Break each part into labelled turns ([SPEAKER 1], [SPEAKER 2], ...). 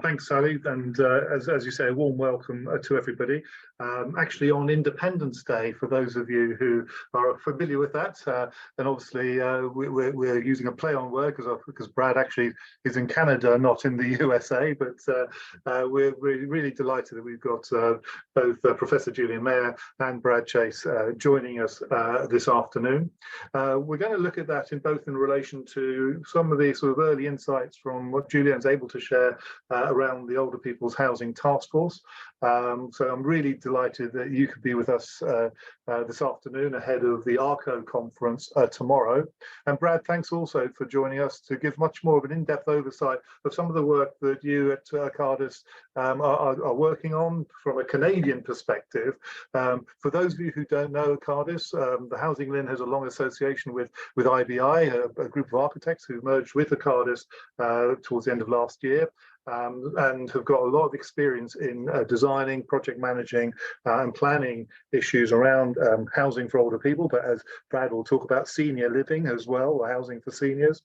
[SPEAKER 1] Thanks, Sally, and as you say, a warm welcome to everybody. Actually, on Independence Day, for those of you who are familiar with that, and obviously we're using a play on word because Brad actually is in Canada, not in the USA, but we're really delighted that we've got both Professor Julienne Meyer and Brad Chase joining us this afternoon. We're going to look at that in relation to some of the sort of early insights from what Julienne's able to share around the Older People's Housing Task Force. So I'm really delighted that you could be with us this afternoon ahead of the ARCO conference tomorrow. And Brad, thanks also for joining us to give much more of an in-depth oversight of some of the work that you at Arcadis are working on from a Canadian perspective. For those of you who don't know Arcadis, the HousingLIN has a long association with IBI, a group of architects who merged with Arcadis towards the end of last year. And have got a lot of experience in designing, project managing and planning issues around housing for older people, but as Brad will talk about, senior living as well, housing for seniors.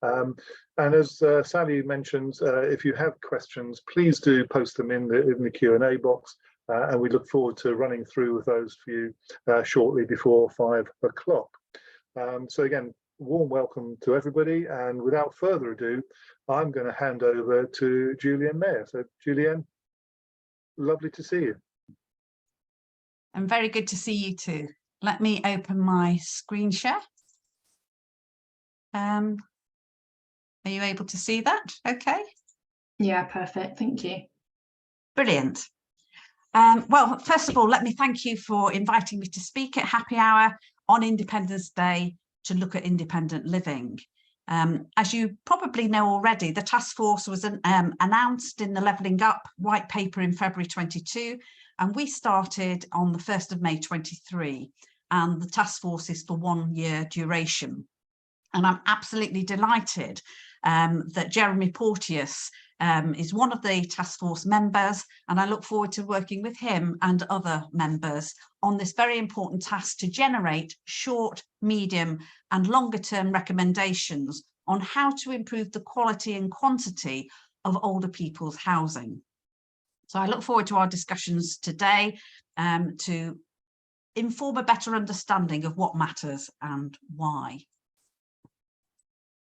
[SPEAKER 1] And as Sally mentioned, if you have questions, please do post them in the Q&A box, and we look forward to running through those for you shortly before 5 o'clock. So again, warm welcome to everybody, and without further ado, I'm going to hand over to Julienne Meyer. So Julienne, lovely to see you.
[SPEAKER 2] And very good to see you too. Let me open my screen share. Are you able to see that? Okay.
[SPEAKER 3] Yeah, perfect. Thank you.
[SPEAKER 2] Brilliant. Well, first of all, let me thank you for inviting me to speak at Happy Hour on Independence Day to look at independent living. As you probably know already, the task force was announced in the Levelling Up white paper in February 22, and we started on the 1st of May 23, and the task force is for 1 year duration. And I'm absolutely delighted that Jeremy Porteous is one of the task force members, and I look forward to working with him and other members on this very important task to generate short, medium and longer term recommendations on how to improve the quality and quantity of older people's housing. So I look forward to our discussions today to inform a better understanding of what matters and why.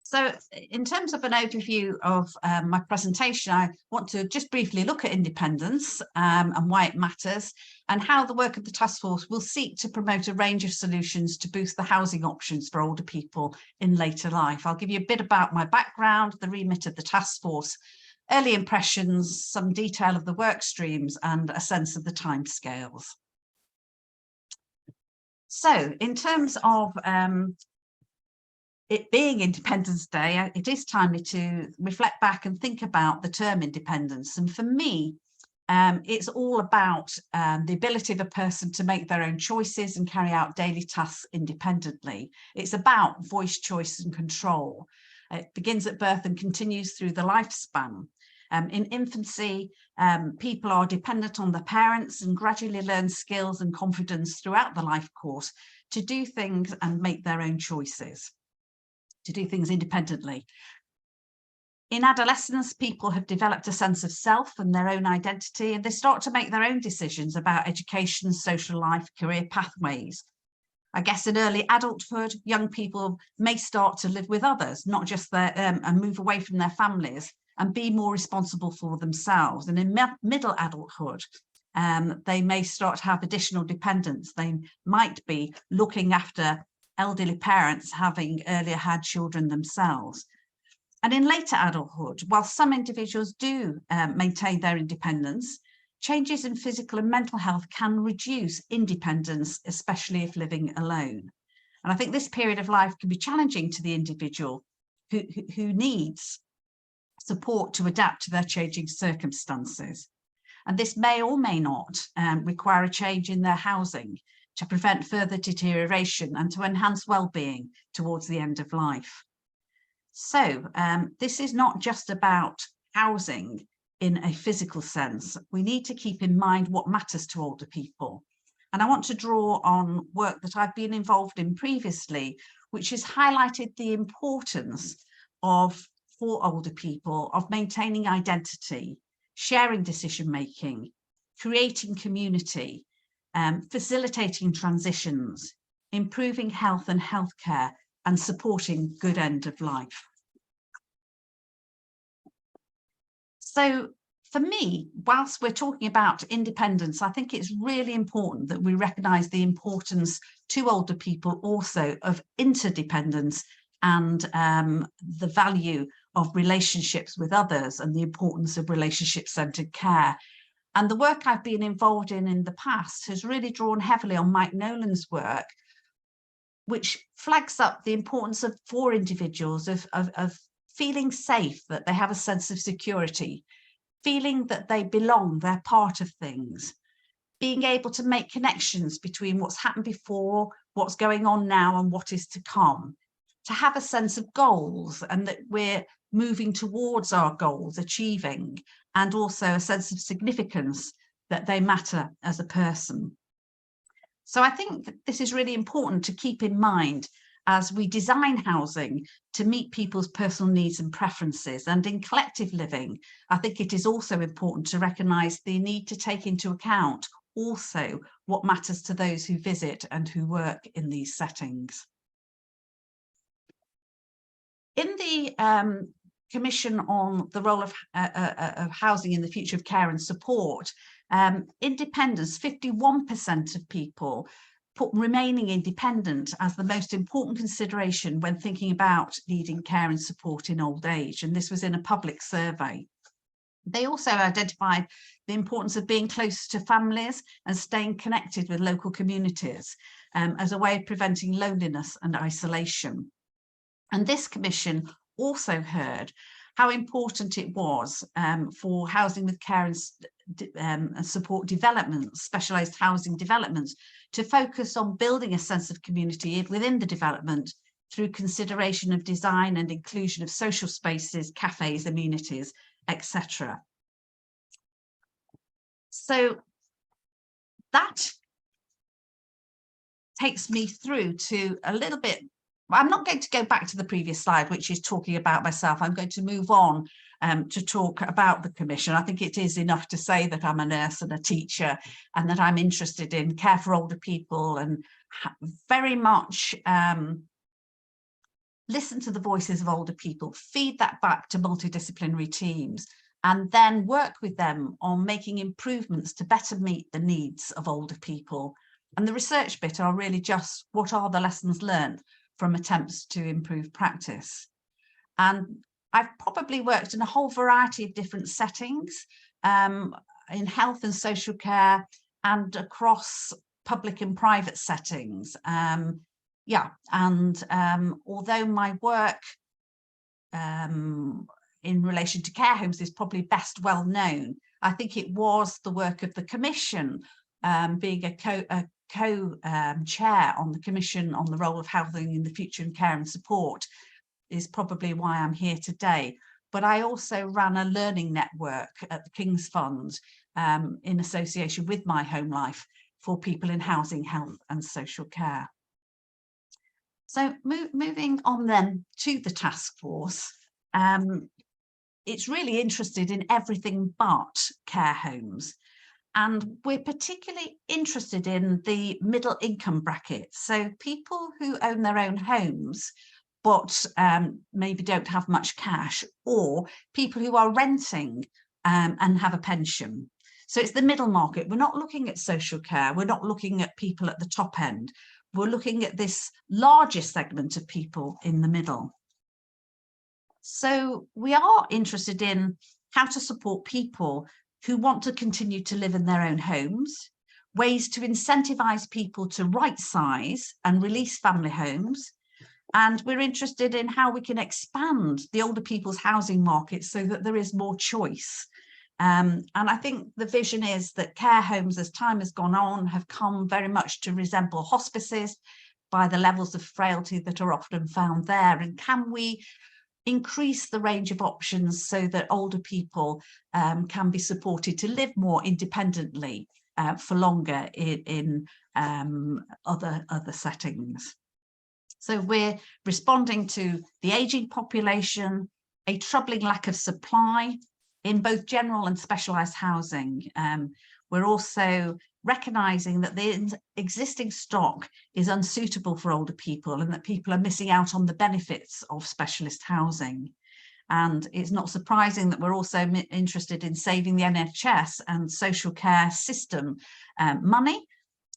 [SPEAKER 2] So in terms of an overview of my presentation, I want to just briefly look at independence and why it matters, and how the work of the task force will seek to promote a range of solutions to boost the housing options for older people in later life. I'll give you a bit about my background, the remit of the task force, early impressions, some detail of the work streams and a sense of the timescales. So in terms of it being Independence Day, it is timely to reflect back and think about the term independence. And for me, it's all about the ability of a person to make their own choices and carry out daily tasks independently. It's about voice, choice and control. It begins at birth and continues through the lifespan. In infancy, people are dependent on their parents and gradually learn skills and confidence throughout the life course to do things and make their own choices, to do things independently. In adolescence, people have developed a sense of self and their own identity, and they start to make their own decisions about education, social life, career pathways. I guess in early adulthood, young people may start to live with others, not just their, and move away from their families and be more responsible for themselves. And in middle adulthood, they may start to have additional dependence. They might be looking after elderly parents, having earlier had children themselves. And in later adulthood, while some individuals do maintain their independence, changes in physical and mental health can reduce independence, especially if living alone. And I think this period of life can be challenging to the individual who needs support to adapt to their changing circumstances. And this may or may not require a change in their housing to prevent further deterioration and to enhance well-being towards the end of life. So this is not just about housing in a physical sense. We need to keep in mind what matters to older people. And I want to draw on work that I've been involved in previously, which has highlighted the importance of for older people of maintaining identity, sharing decision-making, creating community, facilitating transitions, improving health and healthcare, and supporting good end of life. So for me, whilst we're talking about independence, I think it's really important that we recognise the importance to older people also of interdependence and the value of relationships with others and the importance of relationship-centred care. And the work I've been involved in the past has really drawn heavily on Mike Nolan's work, which flags up the importance for individuals of feeling safe, that they have a sense of security, feeling that they belong, they're part of things, being able to make connections between what's happened before, what's going on now, and what is to come, to have a sense of goals and that we're moving towards our goals, achieving, and also a sense of significance that they matter as a person. So I think that this is really important to keep in mind as we design housing to meet people's personal needs and preferences. And in collective living, I think it is also important to recognise the need to take into account also what matters to those who visit and who work in these settings. In the Commission on the role of housing in the future of care and support, independence, 51% of people put remaining independent as the most important consideration when thinking about needing care and support in old age, and this was in a public survey. They also identified the importance of being close to families and staying connected with local communities as a way of preventing loneliness and isolation. And this commission also heard how important it was for housing with care and support developments, specialised housing developments, to focus on building a sense of community within the development through consideration of design and inclusion of social spaces, cafes, amenities, etc. So that takes me through to a little bit. I'm not going to go back to the previous slide, which is talking about myself. I'm going to move on to talk about the Commission. I think it is enough to say that I'm a nurse and a teacher and that I'm interested in care for older people and very much listen to the voices of older people, feed that back to multidisciplinary teams, and then work with them on making improvements to better meet the needs of older people. And the research bit are really just what are the lessons learned from attempts to improve practice. And I've probably worked in a whole variety of different settings in health and social care and across public and private settings. Although my work in relation to care homes is probably best well known, I think it was the work of the Commission, being a co-chair on the Commission on the role of housing in the future in care and support, is probably why I'm here today. But I also ran a learning network at the King's Fund in association with My Home Life for people in housing, health and social care. So moving on then to the task force, it's really interested in everything but care homes. And we're particularly interested in the middle income bracket. So people who own their own homes, but maybe don't have much cash, or people who are renting and have a pension. So it's the middle market. We're not looking at social care. We're not looking at people at the top end. We're looking at this largest segment of people in the middle. So we are interested in how to support people who want to continue to live in their own homes, ways to incentivise people to right size and release family homes. And we're interested in how we can expand the older people's housing market so that there is more choice. And I think the vision is that care homes, as time has gone on, have come very much to resemble hospices by the levels of frailty that are often found there. And can we increase the range of options so that older people can be supported to live more independently for longer in other settings? So we're responding to the ageing population, a troubling lack of supply in both general and specialised housing. We're also recognising that the existing stock is unsuitable for older people and that people are missing out on the benefits of specialist housing. And it's not surprising that we're also interested in saving the NHS and social care system money,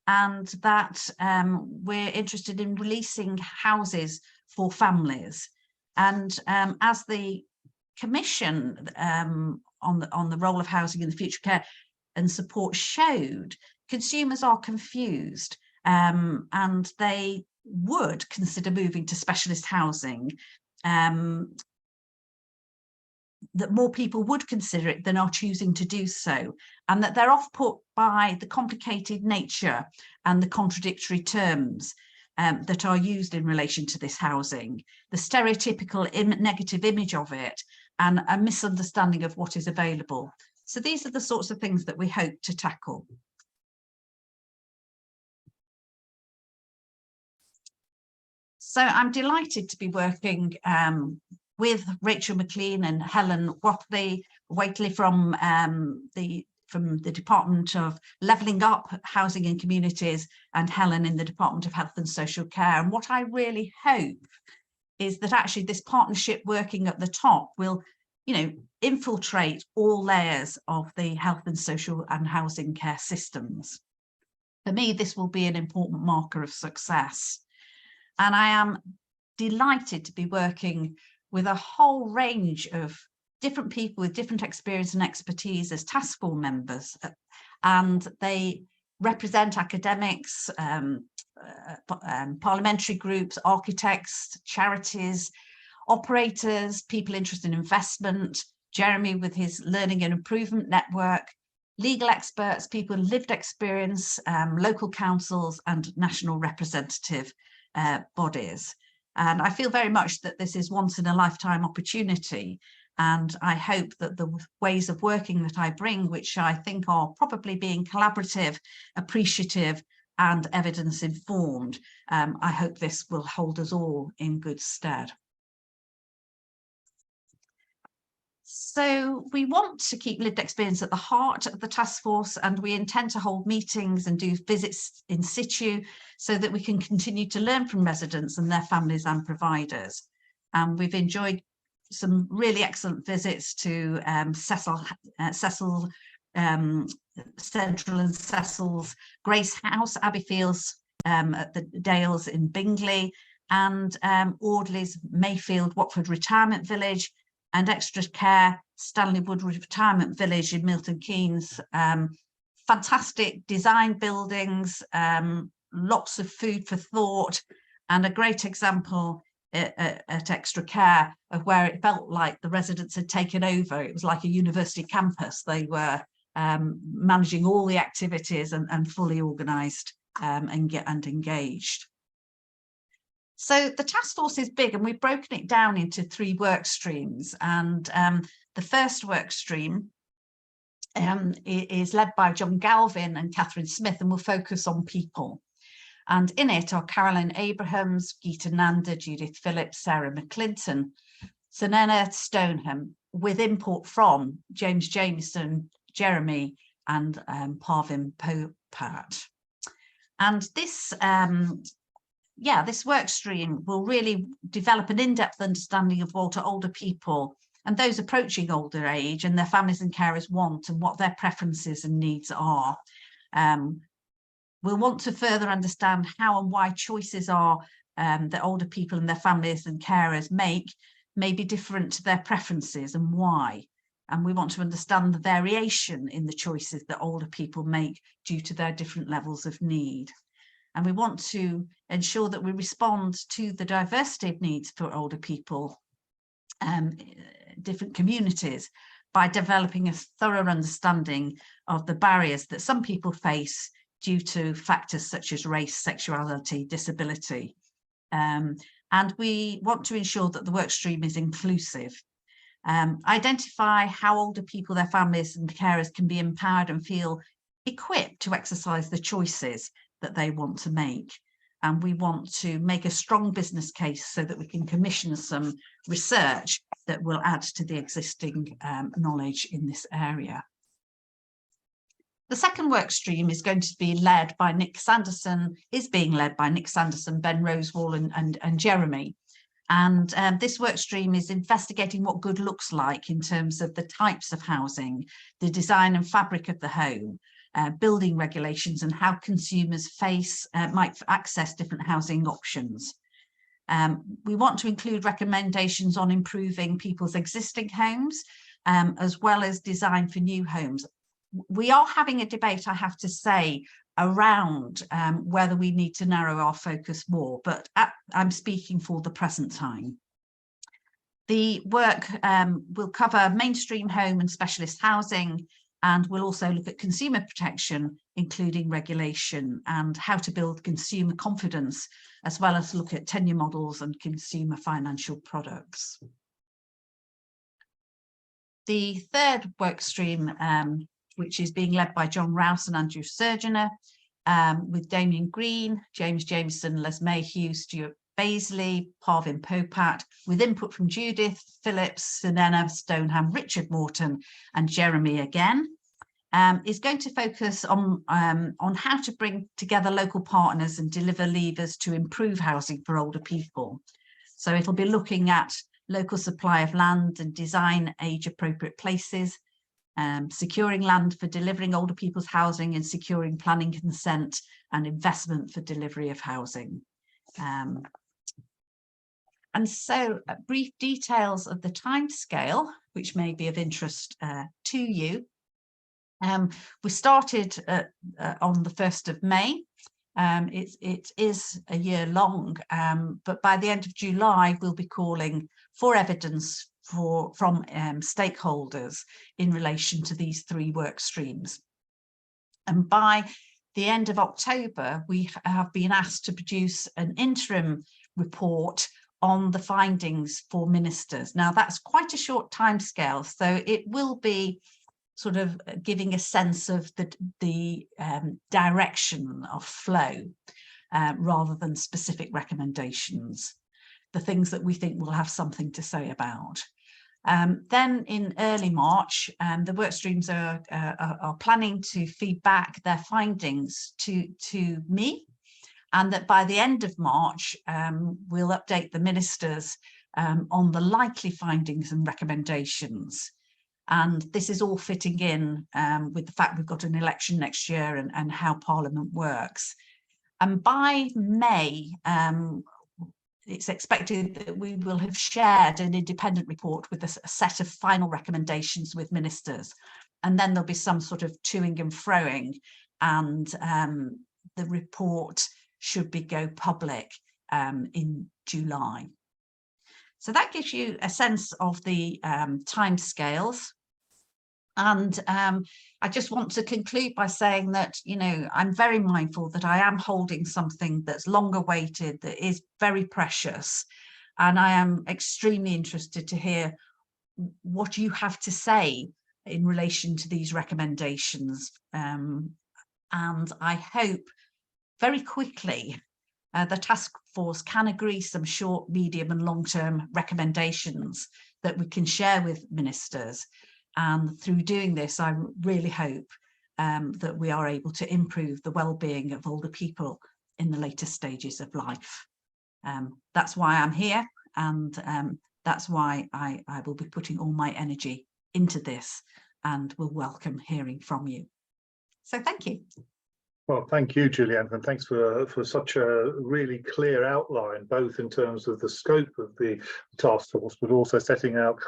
[SPEAKER 2] and that we're interested in releasing houses for families. And as the Commission on the role of housing in the future care and support showed, consumers are confused, and they would consider moving to specialist housing, that more people would consider it than are choosing to do so, and that they're off put by the complicated nature and the contradictory terms that are used in relation to this housing, the stereotypical negative image of it, and a misunderstanding of what is available. So these are the sorts of things that we hope to tackle. So I'm delighted to be working with Rachel McLean and Helen Waitley from the Department of Levelling Up, Housing and Communities, and Helen in the Department of Health and Social Care. And what I really hope is that actually this partnership working at the top will, infiltrate all layers of the health and social and housing care systems. For me, this will be an important marker of success. And I am delighted to be working with a whole range of different people with different experience and expertise as task force members. And they represent academics, parliamentary groups, architects, charities, operators, people interested in investment, Jeremy with his Learning and Improvement Network, legal experts, people with lived experience, local councils and national representative bodies. And I feel very much that this is once in a lifetime opportunity. And I hope that the ways of working that I bring, which I think are probably being collaborative, appreciative and evidence informed, I hope this will hold us all in good stead. So we want to keep lived experience at the heart of the task force, and we intend to hold meetings and do visits in situ so that we can continue to learn from residents and their families and providers. We've enjoyed some really excellent visits to Central and Cecil's Grace House, Abbeyfields at the Dales in Bingley, and Audley's Mayfield Watford Retirement Village, and Extra Care Stanley Wood Retirement Village in Milton Keynes. Fantastic design buildings, lots of food for thought, and a great example at Extra Care of where it felt like the residents had taken over. It was like a university campus. They were managing all the activities and fully organised and engaged. So the task force is big, and we've broken it down into 3 work streams. And the first work stream is led by John Galvin and Catherine Smith, and will focus on people. And in it are Caroline Abrahams, Geeta Nanda, Judith Phillips, Sarah McClinton, Sunena Stoneham, with input from James Jameson, Jeremy and Parvin Popat. And this this work stream will really develop an in-depth understanding of what older people and those approaching older age and their families and carers want, and what their preferences and needs are. We'll want to further understand how and why choices are that older people and their families and carers make may be different to their preferences, and why. And we want to understand the variation in the choices that older people make due to their different levels of need. And we want to ensure that we respond to the diversity of needs for older people, different communities, by developing a thorough understanding of the barriers that some people face due to factors such as race, sexuality, disability. And we want to ensure that the work stream is inclusive. Identify how older people, their families and carers can be empowered and feel equipped to exercise the choices that they want to make. and we want to make a strong business case so that we can commission some research that will add to the existing knowledge in this area. The second work stream is going to be led by Nick Sanderson, Ben Rosewall and Jeremy. And this work stream is investigating what good looks like in terms of the types of housing, the design and fabric of the home, building regulations, and how consumers might access different housing options. We want to include recommendations on improving people's existing homes, as well as design for new homes. We are having a debate, I have to say, around whether we need to narrow our focus more, but I'm speaking for the present time. The work will cover mainstream home and specialist housing, and we'll also look at consumer protection, including regulation, and how to build consumer confidence, as well as look at tenure models and consumer financial products. The third work stream, which is being led by John Rouse and Andrew Surgener, with Damien Green, James Jameson, Les Mayhew, Stuart Baisley, Parvin Popat, with input from Judith Phillips, Sunena Stoneham, Richard Morton, and Jeremy again, is going to focus on how to bring together local partners and deliver levers to improve housing for older people. So it'll be looking at local supply of land and design age-appropriate places, securing land for delivering older people's housing, and securing planning consent and investment for delivery of housing. And so brief details of the timescale, which may be of interest to you. We started on the 1st of May. It is a year long, but by the end of July, we'll be calling for evidence from stakeholders in relation to these three work streams. And by the end of October, we have been asked to produce an interim report on the findings for ministers. Now, that's quite a short timescale, so it will be sort of giving a sense of the direction of flow rather than specific recommendations, the things that we think will have something to say about. Then in early March, the work streams are planning to feed back their findings to me, and that by the end of March, we'll update the ministers on the likely findings and recommendations. And this is all fitting in with the fact we've got an election next year and how Parliament works. And by May, it's expected that we will have shared an independent report with a set of final recommendations with ministers. And then there'll be some sort of toing and froing, and the report should go public in July. So that gives you a sense of the timescales. And I just want to conclude by saying that, you know, I'm very mindful that I am holding something that's long awaited, that is very precious. And I am extremely interested to hear what you have to say in relation to these recommendations. And I hope very quickly the task force can agree some short, medium and long-term recommendations that we can share with ministers. And through doing this, I really hope that we are able to improve the well-being of older people in the later stages of life. That's why I'm here, and that's why I will be putting all my energy into this, and will welcome hearing from you. So thank you.
[SPEAKER 1] Well, thank you, Julienne, and thanks for such a really clear outline, both in terms of the scope of the task force, but also setting out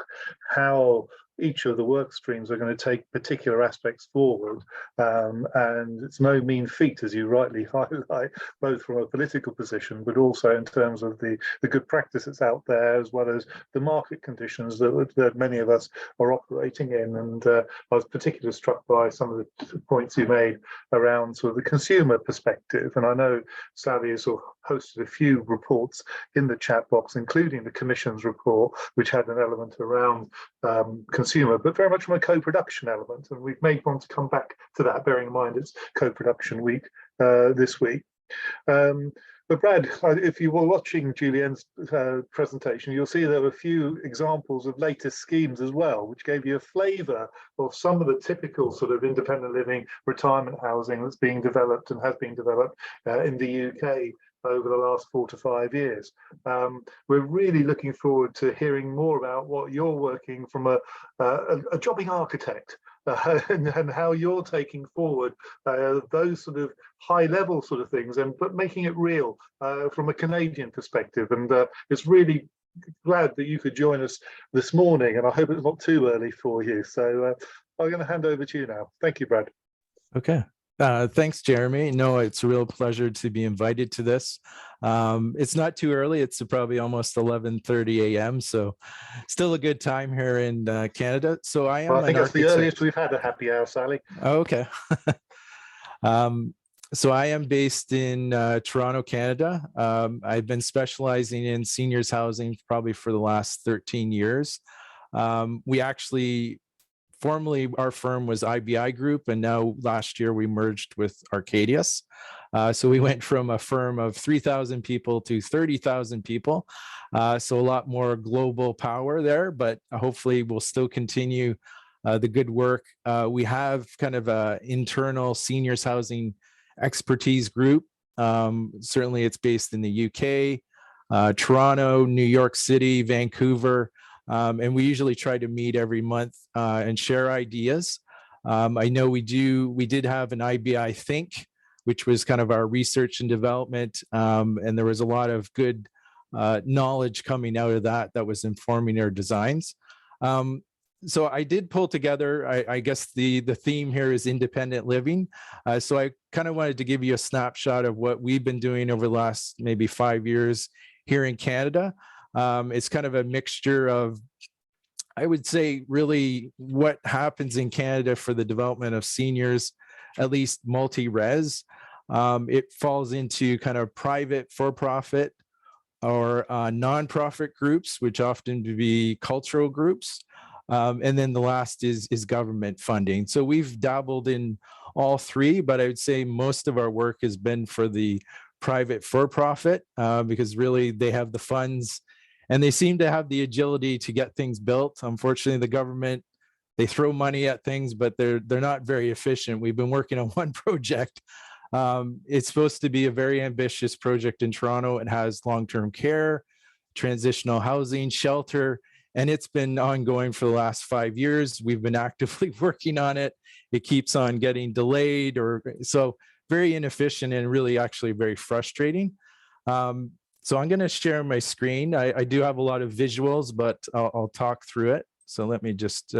[SPEAKER 1] how each of the work streams are going to take particular aspects forward. And it's no mean feat, as you rightly highlight, both from a political position, but also in terms of the good practice that's out there, as well as the market conditions that many of us are operating in. And I was particularly struck by some of the points you made around sort of the consumer perspective. And I know Sally has sort of posted a few reports in the chat box, including the Commission's report, which had an element around consumer, but very much from a co-production element. And we may want to come back to that, bearing in mind it's co-production week this week. But Brad, if you were watching Julienne's presentation, you'll see there were a few examples of latest schemes as well, which gave you a flavour of some of the typical sort of independent living retirement housing that's being developed and has been developed in the UK over the last 4 to 5 years. We're really looking forward to hearing more about what you're working from a jobbing architect and how you're taking forward those sort of high level sort of things, but making it real from a Canadian perspective. And it's really glad that you could join us this morning, and I hope it's not too early for you. So I'm going to hand over to you now. Thank you, Brad.
[SPEAKER 4] Okay. Thanks, Jeremy. No, it's a real pleasure to be invited to this. It's not too early. It's probably almost 11:30 a.m. So still a good time here in Canada. So I am
[SPEAKER 1] I think
[SPEAKER 4] an
[SPEAKER 1] that's the
[SPEAKER 4] architect.
[SPEAKER 1] earliest we've had a happy hour, Sally.
[SPEAKER 4] Oh, okay. So I am based in Toronto, Canada. I've been specializing in seniors housing probably for the last 13 years. We actually formerly, our firm was IBI Group, and now last year we merged with Arcadis. So we went from a firm of 3,000 people to 30,000 people. So a lot more global power there, but hopefully we'll still continue the good work. We have kind of an internal seniors housing expertise group. Certainly it's based in the UK, Toronto, New York City, Vancouver. And we usually try to meet every month and share ideas. I know we did have an IBI Think, which was kind of our research and development. And there was a lot of good knowledge coming out of that was informing our designs. So I did pull together, I guess the theme here is independent living. So I kind of wanted to give you a snapshot of what we've been doing over the last maybe 5 years here in Canada. It's kind of a mixture of, I would say, really what happens in Canada for the development of seniors, at least multi-res. It falls into kind of private for-profit or non-profit groups, which often be cultural groups. And then the last is government funding. So we've dabbled in all three, but I would say most of our work has been for the private for-profit because really they have the funds and they seem to have the agility to get things built. Unfortunately, the government, they throw money at things, but they're not very efficient. We've been working on one project. It's supposed to be a very ambitious project in Toronto. It has long-term care, transitional housing, shelter, and it's been ongoing for the last 5 years. We've been actively working on it. It keeps on getting delayed, or so very inefficient and really actually very frustrating. So I'm going to share my screen. I do have a lot of visuals, but I'll talk through it. So let me just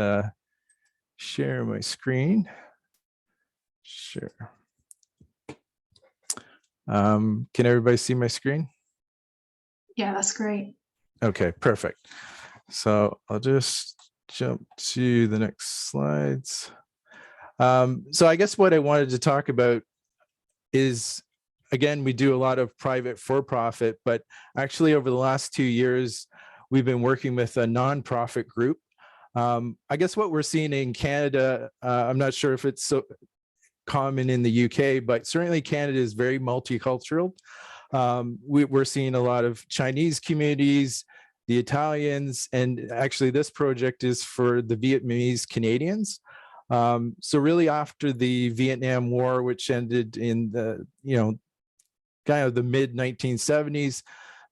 [SPEAKER 4] share my screen. Sure. Can everybody see my screen?
[SPEAKER 3] Yeah, that's great.
[SPEAKER 4] Okay, perfect. So I'll just jump to the next slides. So I guess what I wanted to talk about is, again, we do a lot of private for-profit, but actually over the last 2 years, we've been working with a nonprofit group. I guess what we're seeing in Canada, I'm not sure if it's so common in the UK, but certainly Canada is very multicultural. We're seeing a lot of Chinese communities, the Italians, and actually this project is for the Vietnamese Canadians. So really after the Vietnam War, which ended in the, kind of the mid 1970s,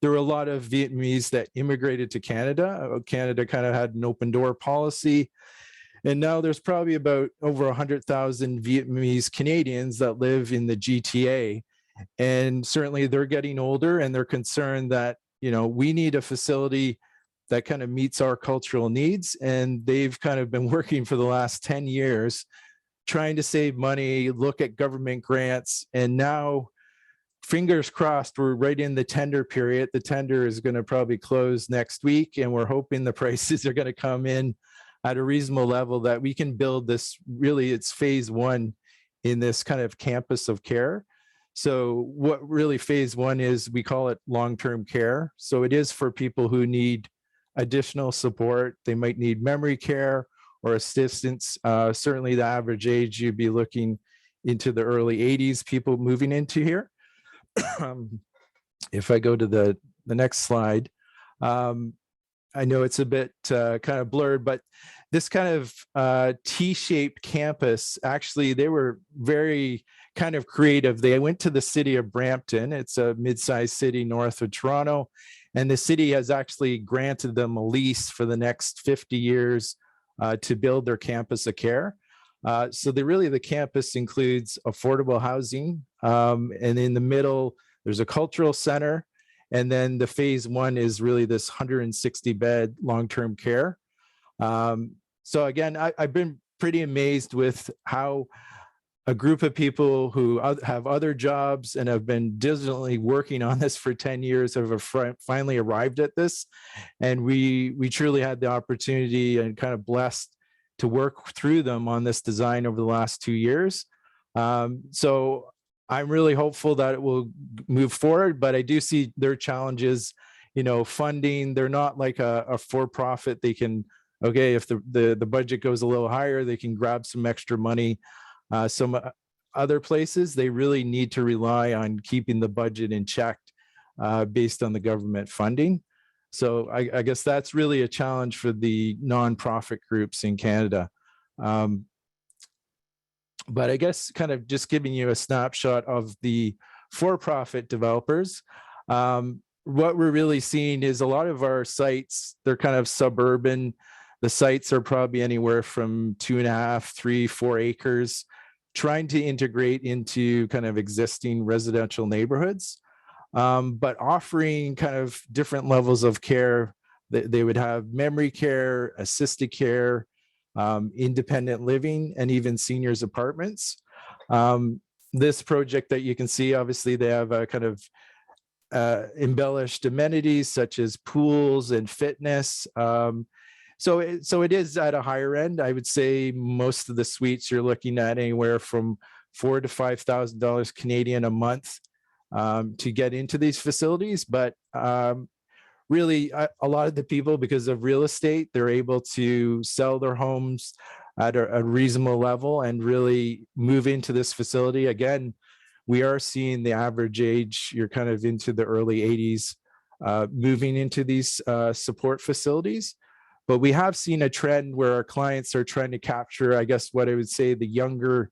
[SPEAKER 4] there were a lot of Vietnamese that immigrated to Canada. Canada kind of had an open door policy. And now there's probably about over 100,000 Vietnamese Canadians that live in the GTA. And certainly they're getting older and they're concerned that, we need a facility that kind of meets our cultural needs. And they've kind of been working for the last 10 years, trying to save money, look at government grants. And now, fingers crossed, we're right in the tender period. The tender is going to probably close next week. And we're hoping the prices are going to come in at a reasonable level that we can build this. Really, it's phase one in this kind of campus of care. So what really phase one is, we call it long-term care. So it is for people who need additional support. They might need memory care or assistance. Certainly the average age, you'd be looking into the early 80s, people moving into here. if I go to the next slide, I know it's a bit kind of blurred, but this kind of T-shaped campus, actually, they were very kind of creative. They went to the city of Brampton. It's a mid-sized city north of Toronto, and the city has actually granted them a lease for the next 50 years to build their campus of care. So the campus includes affordable housing, and in the middle, there's a cultural center. And then the phase one is really this 160 bed long-term care. So again, I've been pretty amazed with how a group of people who have other jobs and have been diligently working on this for 10 years have finally arrived at this. And we truly had the opportunity and kind of blessed to work through them on this design over the last 2 years. So I'm really hopeful that it will move forward, but I do see their challenges, funding. They're not like a for-profit. They can, okay, if the budget goes a little higher, they can grab some extra money. Some other places, they really need to rely on keeping the budget in check based on the government funding. So I guess that's really a challenge for the nonprofit groups in Canada. But I guess kind of just giving you a snapshot of the for-profit developers, what we're really seeing is a lot of our sites, they're kind of suburban. The sites are probably anywhere from 2.5, 3, 4 acres, trying to integrate into kind of existing residential neighborhoods, but offering kind of different levels of care. They would have memory care, assisted care, independent living, and even seniors apartments. This project that you can see, obviously they have a kind of embellished amenities such as pools and fitness. So it is at a higher end. I would say most of the suites you're looking at anywhere from $4,000 to $5,000 Canadian a month to get into these facilities. But really, a lot of the people, because of real estate, they're able to sell their homes at a reasonable level and really move into this facility. Again, we are seeing the average age, you're kind of into the early 80s, moving into these support facilities. But we have seen a trend where our clients are trying to capture, I guess, what I would say the younger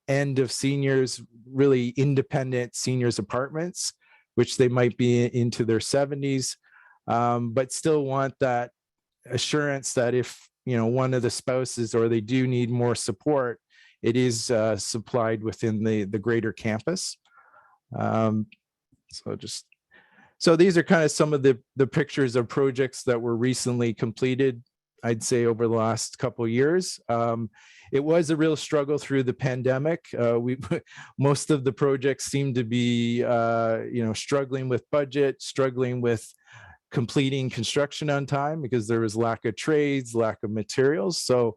[SPEAKER 4] end of seniors, really independent seniors apartments, which they might be into their 70s. But still want that assurance that if one of the spouses or they do need more support, it is supplied within the greater campus. So these are kind of some of the pictures of projects that were recently completed, I'd say over the last couple of years. It was a real struggle through the pandemic. Most of the projects seem to be struggling with budget, struggling with completing construction on time because there was lack of trades, lack of materials. So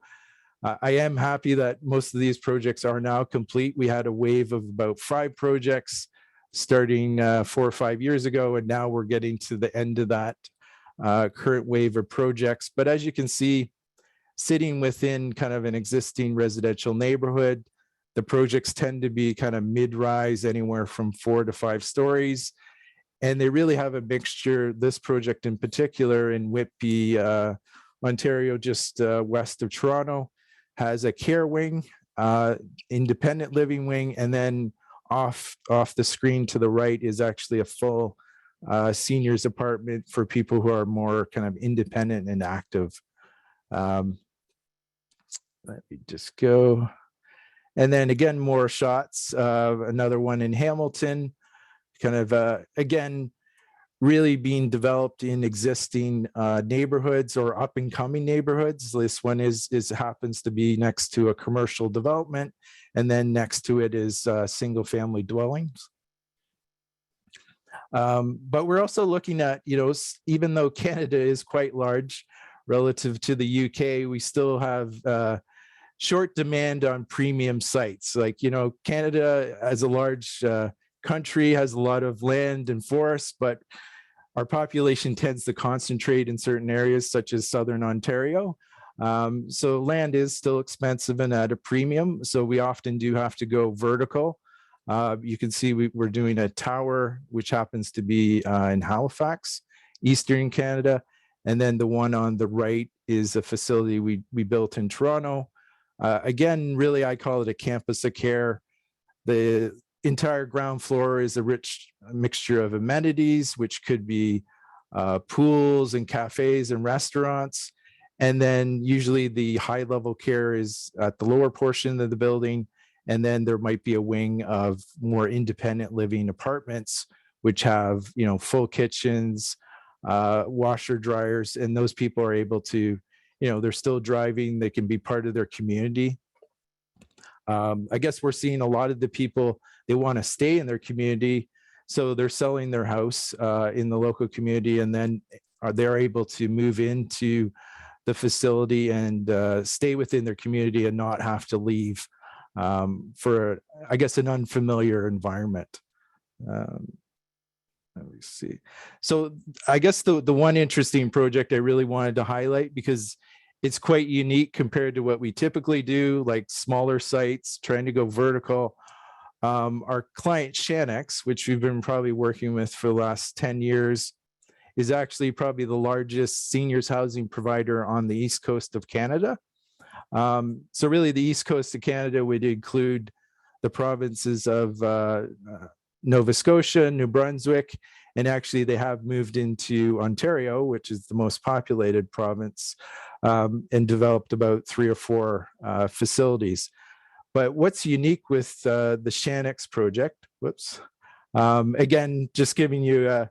[SPEAKER 4] I am happy that most of these projects are now complete. We had a wave of about 5 projects starting 4 or 5 years ago, and now we're getting to the end of that current wave of projects. But as you can see, sitting within kind of an existing residential neighborhood, the projects tend to be kind of mid-rise, anywhere from 4 to 5 stories. And they really have a mixture. This project in particular in Whitby, Ontario, just west of Toronto, has a care wing, independent living wing, and then off the screen to the right is actually a full seniors apartment for people who are more kind of independent and active. Let me just go. And then again, more shots. Another one in Hamilton, kind of, again, really being developed in existing neighborhoods or up and coming neighborhoods. This one happens to be next to a commercial development, and then next to it is single family dwellings. But we're also looking at, even though Canada is quite large relative to the UK, we still have short demand on premium sites. Like, Canada as a large country has a lot of land and forests, but our population tends to concentrate in certain areas such as Southern Ontario. So land is still expensive and at a premium. So we often do have to go vertical You can see we're doing a tower, which happens to be in Halifax, Eastern Canada. And then the one on the right is a facility we built in Toronto. Again, really, I call it a campus of care. The entire ground floor is a rich mixture of amenities, which could be pools and cafes and restaurants. And then usually the high level care is at the lower portion of the building. And then there might be a wing of more independent living apartments, which have, full kitchens, washer dryers, and those people are able to, they're still driving, they can be part of their community. I guess we're seeing a lot of the people, they want to stay in their community, so they're selling their house in the local community, and then they're able to move into the facility and stay within their community and not have to leave for, I guess, an unfamiliar environment. Let me see. So I guess the one interesting project I really wanted to highlight, because it's quite unique compared to what we typically do, like smaller sites, trying to go vertical. Our client Shannex, which we've been probably working with for the last 10 years, is actually probably the largest seniors housing provider on the East Coast of Canada. So really the East Coast of Canada would include the provinces of Nova Scotia, New Brunswick, and actually they have moved into Ontario, which is the most populated province, and developed about 3 or 4 facilities. But what's unique with the Shannex project, again, just giving you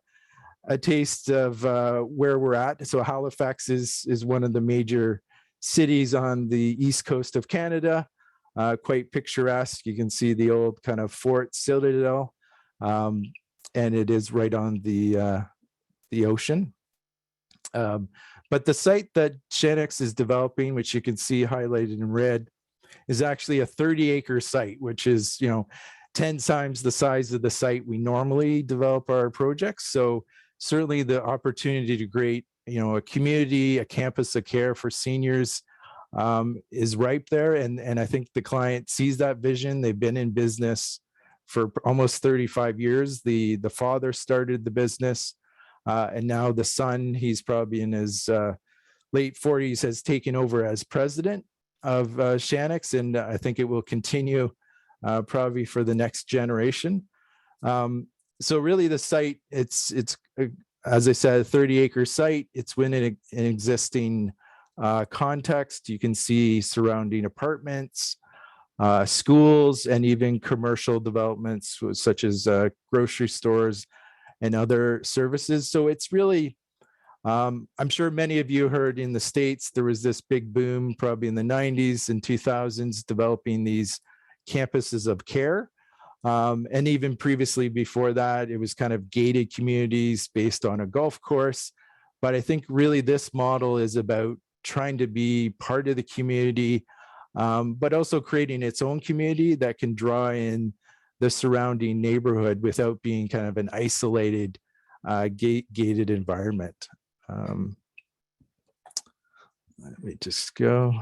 [SPEAKER 4] a taste of where we're at. So Halifax is one of the major cities on the East Coast of Canada, quite picturesque. You can see the old kind of fort citadel, and it is right on the ocean. But the site that Shannex is developing, which you can see highlighted in red, is actually a 30-acre site, which is 10 times the size of the site we normally develop our projects. So certainly the opportunity to create a community, a campus of care for seniors is ripe there. And I think the client sees that vision. They've been in business for almost 35 years. The father started the business, and now the son, he's probably in his late 40s, has taken over as president of Shannex, and I think it will continue probably for the next generation. So really the site, it's as I said, a 30-acre site. It's within an existing context. You can see surrounding apartments, schools, and even commercial developments such as grocery stores and other services. So it's really, I'm sure many of you heard in the States, there was this big boom probably in the 90s and 2000s developing these campuses of care. And even previously before that, it was kind of gated communities based on a golf course. But I think really this model is about trying to be part of the community, but also creating its own community that can draw in the surrounding neighborhood without being kind of an isolated, gated environment. Let me just go.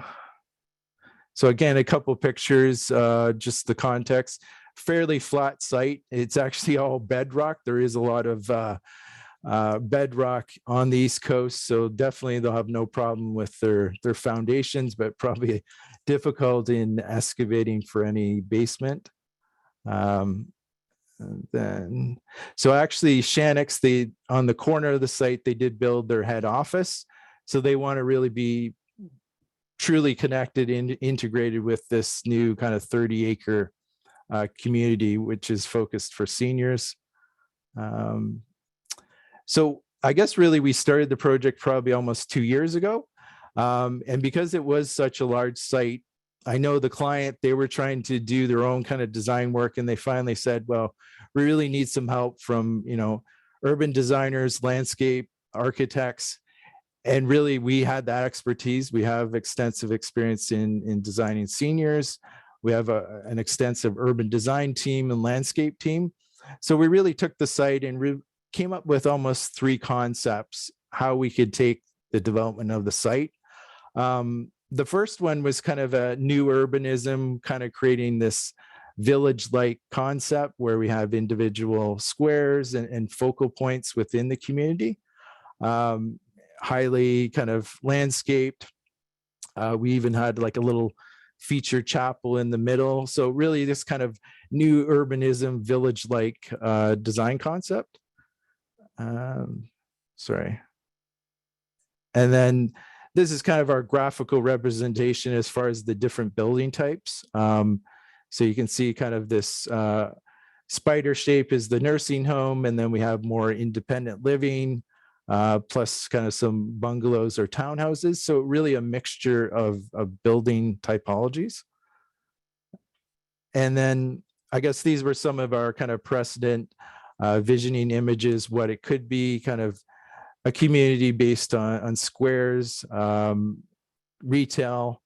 [SPEAKER 4] So again, a couple pictures, just the context. Fairly flat site. It's actually all bedrock. There is a lot of bedrock on the East Coast, so definitely they'll have no problem with their foundations, but probably difficult in excavating for any basement. And then, so actually Shannex, on the corner of the site, they did build their head office. So they want to really be truly connected and integrated with this new kind of 30-acre community, which is focused for seniors. So I guess really we started the project probably almost 2 years ago. And because it was such a large site, I know the client, they were trying to do their own kind of design work, and they finally said, well, we really need some help from, urban designers, landscape architects. And really we had that expertise. We have extensive experience in designing seniors. We have an extensive urban design team and landscape team. So we really took the site and came up with almost 3 concepts, how we could take the development of the site. The first one was kind of a new urbanism, kind of creating this village-like concept where we have individual squares and focal points within the community, highly kind of landscaped. We even had like a little feature chapel in the middle. So really this kind of new urbanism village-like design concept. Sorry. And then this is kind of our graphical representation as far as the different building types. So you can see kind of this spider shape is the nursing home, and then we have more independent living, plus kind of some bungalows or townhouses. So really a mixture of building typologies. And then I guess these were some of our kind of precedent visioning images, what it could be, kind of a community based on squares, retail,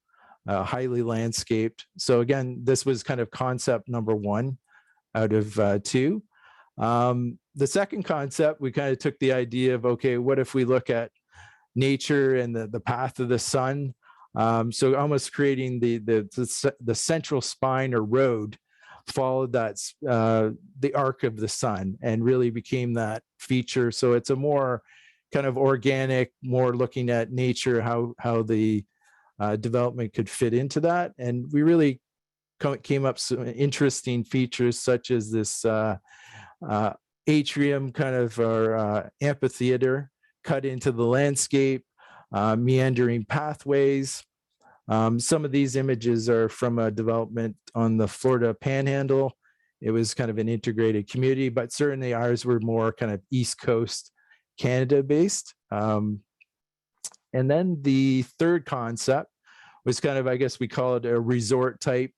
[SPEAKER 4] highly landscaped. So again, this was kind of concept number 1 out of 2. The second concept, we kind of took the idea of, okay, what if we look at nature and the path of the sun? So almost creating the central spine or road followed that the arc of the sun and really became that feature. So it's a more kind of organic, more looking at nature, how the development could fit into that. And we really came up some interesting features such as this atrium kind of or amphitheater cut into the landscape, meandering pathways. Some of these images are from a development on the Florida Panhandle. It was kind of an integrated community, but certainly ours were more kind of East Coast Canada based. And then the third concept was kind of, I guess we call it a resort type.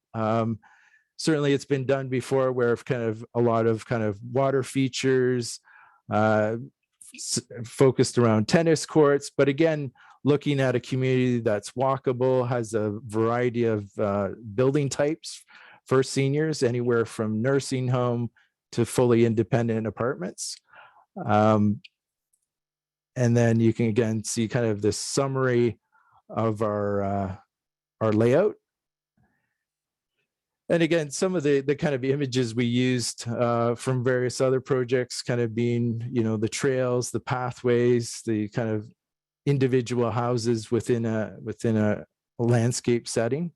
[SPEAKER 4] Certainly it's been done before where kind of a lot of kind of water features focused around tennis courts, but again, looking at a community that's walkable, has a variety of building types for seniors, anywhere from nursing home to fully independent apartments. And then you can again see kind of this summary of our layout. And again, some of the kind of images we used from various other projects kind of being, you know, the trails, the pathways, the kind of individual houses within a landscape setting.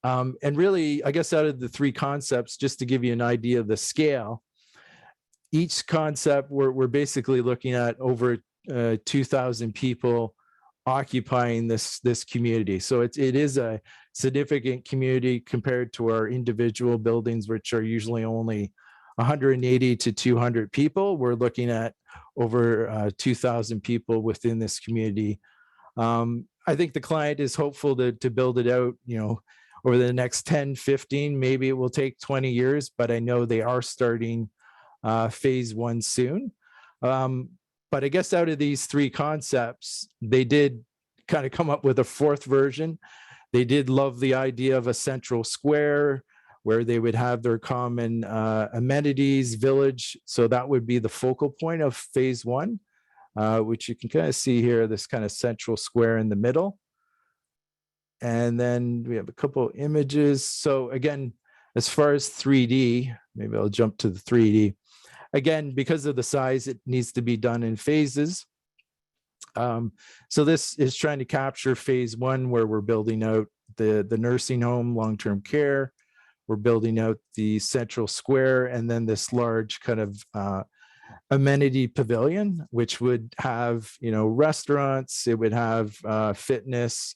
[SPEAKER 4] And really, I guess out of the 3 concepts, just to give you an idea of the scale, each concept we're basically looking at over 2,000 people occupying this community. So it is a significant community compared to our individual buildings, which are usually only 180 to 200 people. We're looking at over 2,000 people within this community. I think the client is hopeful to build it out, you know, over the next 10, 15, maybe it will take 20 years, but I know they are starting phase 1 soon. But I guess out of these 3 concepts, they did kind of come up with a 4th version. They did love the idea of a central square where they would have their common amenities, village. So that would be the focal point of phase 1, which you can kind of see here, this kind of central square in the middle. And then we have a couple images. So again, as far as 3D, maybe I'll jump to the 3D. Again, because of the size, it needs to be done in phases. So this is trying to capture phase 1, where we're building out the nursing home, long-term care. We're building out the central square, and then this large kind of amenity pavilion, which would have, you know, restaurants. It would have fitness,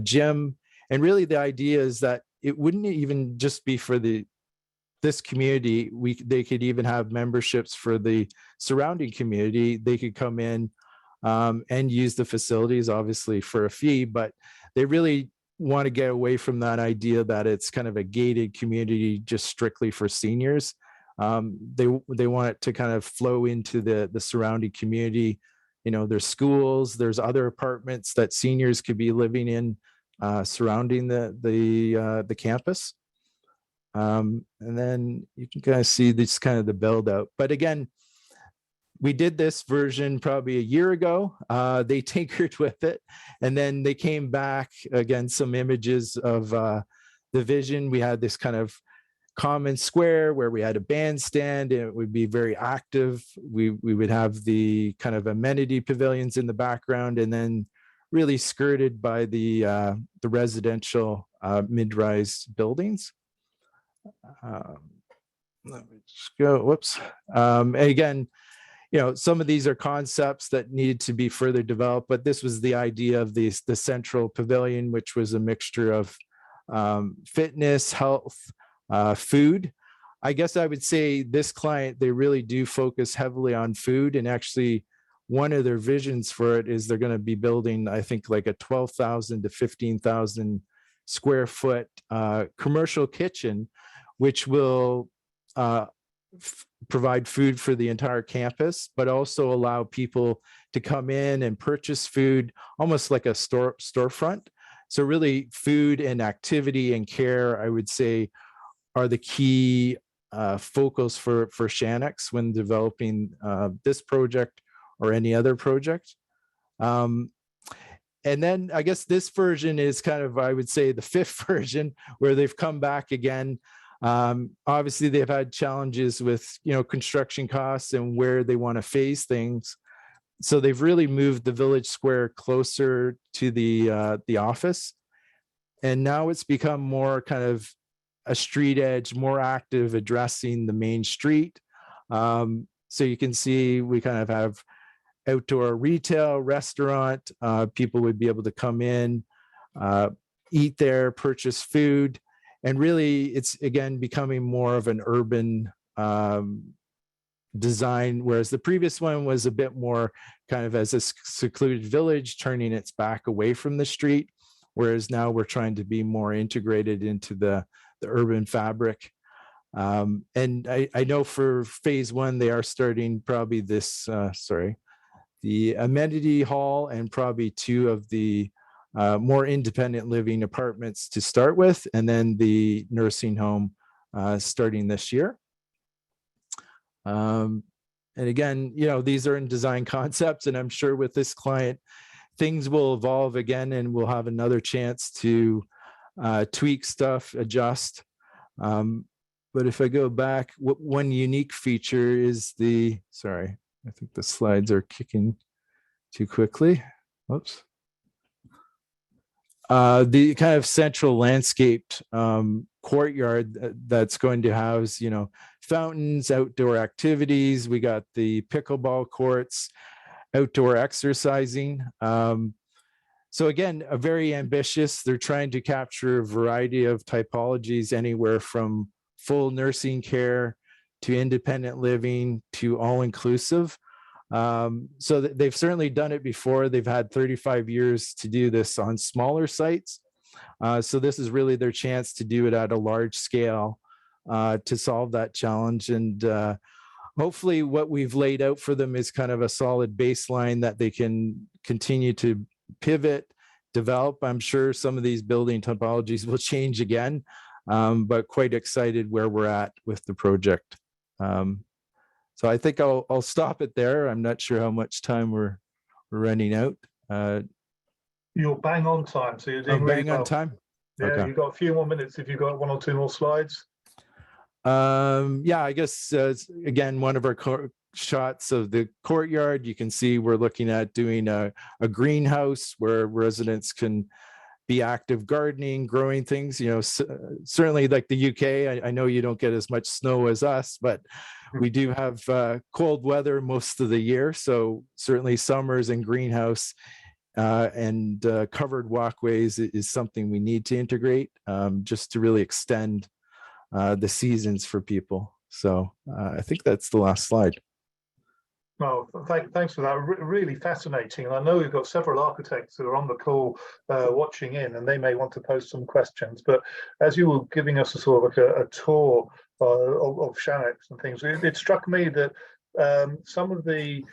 [SPEAKER 4] gym, and really the idea is that it wouldn't even just be for this community. They could even have memberships for the surrounding community. They could come in and use the facilities, obviously for a fee, but they really want to get away from that idea that it's kind of a gated community just strictly for seniors. They want it to kind of flow into the surrounding community. You know, there's schools, there's other apartments that seniors could be living in surrounding the campus. And then you can kind of see this kind of the build out. But again, we did this version probably a year ago. They tinkered with it, and then they came back again, some images of the the vision. We had this kind of common square where we had a bandstand, and it would be very active. We would have the kind of amenity pavilions in the background, and then really skirted by the residential mid-rise buildings. Let me just go, whoops. Again, you know, some of these are concepts that needed to be further developed, but this was the idea of the central pavilion, which was a mixture of fitness, health, food. I guess I would say this client, they really do focus heavily on food, and actually one of their visions for it is they're going to be building, I think, like a 12,000 to 15,000 square foot commercial kitchen, which will provide food for the entire campus, but also allow people to come in and purchase food, almost like a storefront. So really food and activity and care, I would say, are the key focals for Shannex when developing this project or any other project. And then I guess this version is kind of, I would say, the fifth version, where they've come back again. Obviously, they've had challenges with, you know, construction costs and where they want to phase things. So they've really moved the village square closer to the office. And now it's become more kind of a street edge, more active, addressing the main street. So you can see we kind of have outdoor retail, restaurant. People would be able to come in, eat there, purchase food. And really, it's, again, becoming more of an urban design, whereas the previous one was a bit more kind of as a secluded village, turning its back away from the street, whereas now we're trying to be more integrated into the urban fabric. And I know for phase one, they are starting probably this, the amenity hall and probably two of the more independent living apartments to start with, and then the nursing home starting this year. And again, you know, these are in design concepts, and I'm sure with this client, things will evolve again, and we'll have another chance to tweak stuff, adjust. But if I go back, one unique feature is the, sorry, I think the slides are kicking too quickly. Oops. The kind of central landscaped courtyard that's going to house, you know, fountains, outdoor activities. We got the pickleball courts, outdoor exercising. So again, a very ambitious. They're trying to capture a variety of typologies, anywhere from full nursing care to independent living to all-inclusive. So they've certainly done it before. They've had 35 years to do this on smaller sites. So this is really their chance to do it at a large scale to solve that challenge. And hopefully what we've laid out for them is kind of a solid baseline that they can continue to pivot, develop. I'm sure some of these building topologies will change again, but quite excited where we're at with the project. So I think I'll stop it there. I'm not sure how much time we're running out.
[SPEAKER 1] You're bang on time, so you're doing really
[SPEAKER 4] bang
[SPEAKER 1] well.
[SPEAKER 4] on time.
[SPEAKER 1] Yeah,
[SPEAKER 4] Okay.
[SPEAKER 1] you've got a few more minutes if you've got one or two more slides.
[SPEAKER 4] Yeah, I guess again, one of our shots of the courtyard, you can see we're looking at doing a greenhouse where residents can be active gardening, growing things. You know, certainly like the UK, I know you don't get as much snow as us, but we do have cold weather most of the year. So certainly summers and greenhouse and covered walkways is something we need to integrate just to really extend the seasons for people. So I think that's the last slide.
[SPEAKER 1] Well, thanks for that. Really fascinating. And I know we've got several architects who are on the call watching in, and they may want to pose some questions. But as you were giving us a sort of like a tour of Shannex and things, it struck me that some of the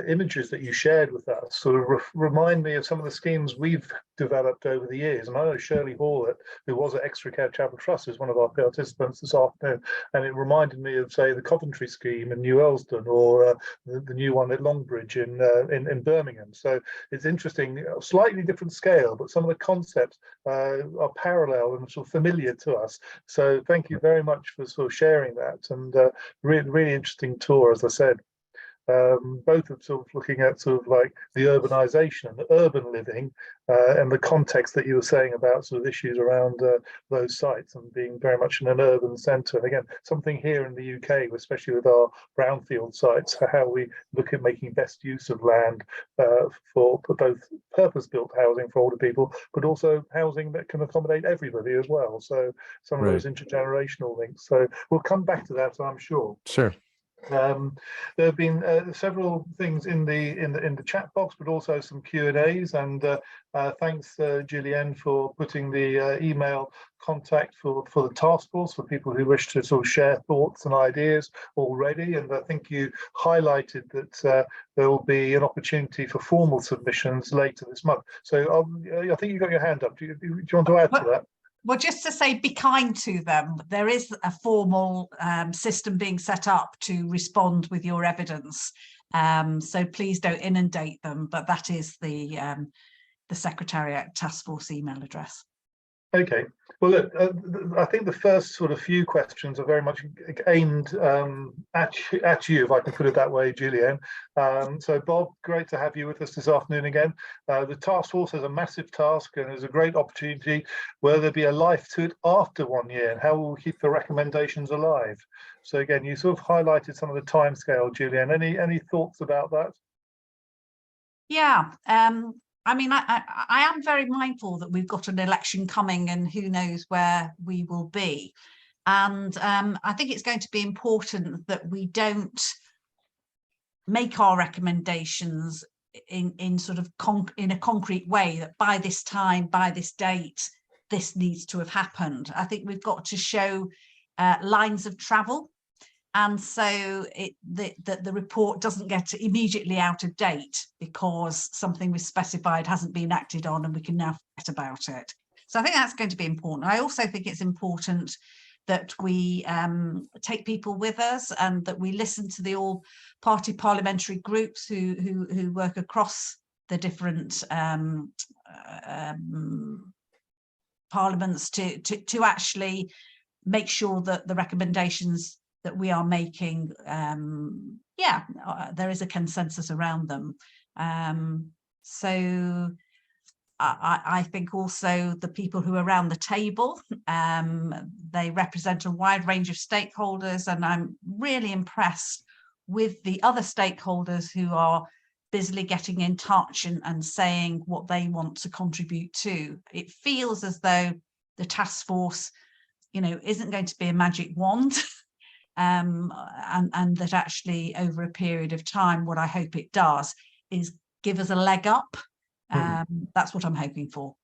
[SPEAKER 1] images that you shared with us sort of remind me of some of the schemes we've developed over the years. And I know Shirley Hall, who was at Extra Care Chapel Trust, is one of our participants this afternoon, and it reminded me of, say, the Coventry scheme in New Elsdon, or the new one at Longbridge in Birmingham. So it's interesting, slightly different scale, but some of the concepts are parallel and sort of familiar to us. So thank you very much for sort of sharing that, and really interesting tour, as I said. Both of sort of looking at sort of like the urbanization and the urban living, and the context that you were saying about sort of issues around those sites and being very much in an urban centre. And again, something here in the UK, especially with our brownfield sites, how we look at making best use of land for both purpose-built housing for older people, but also housing that can accommodate everybody as well. So some of those intergenerational links. So we'll come back to that, I'm sure.
[SPEAKER 4] Sure.
[SPEAKER 1] There have been several things in the chat box, but also some Q&As, and thanks Julienne for putting the email contact for the task force for people who wish to sort of share thoughts and ideas already. And I think you highlighted that there will be an opportunity for formal submissions later this month. So I think you got your hand up. Do you want to add to that?
[SPEAKER 2] Well, just to say, be kind to them. There is a formal system being set up to respond with your evidence. So please don't inundate them, but that is the Secretariat Task Force email address. Okay.
[SPEAKER 1] Well, look, I think the first sort of few questions are very much aimed at you, if I can put it that way, Julienne. So, Bob, great to have you with us this afternoon again. The task force has a massive task, and there's a great opportunity. Will there be a life to it after 1 year, and how will we keep the recommendations alive? So, again, you sort of highlighted some of the timescale, Julienne. Any thoughts about that?
[SPEAKER 2] Yeah. I mean, I am very mindful that we've got an election coming, and who knows where we will be. And I think it's going to be important that we don't make our recommendations in sort of in a concrete way, that by this time, by this date, this needs to have happened. I think we've got to show lines of travel. And so the report doesn't get immediately out of date because something was specified hasn't been acted on, and we can now forget about it. So I think that's going to be important. I also think it's important that we take people with us, and that we listen to the all-party parliamentary groups who work across the different parliaments to actually make sure that the recommendations that we are making, there is a consensus around them. So I think also the people who are around the table, they represent a wide range of stakeholders, and I'm really impressed with the other stakeholders who are busily getting in touch and saying what they want to contribute to. It feels as though the task force, isn't going to be a magic wand. And that actually over a period of time, what I hope it does is give us a leg up. That's what I'm hoping for.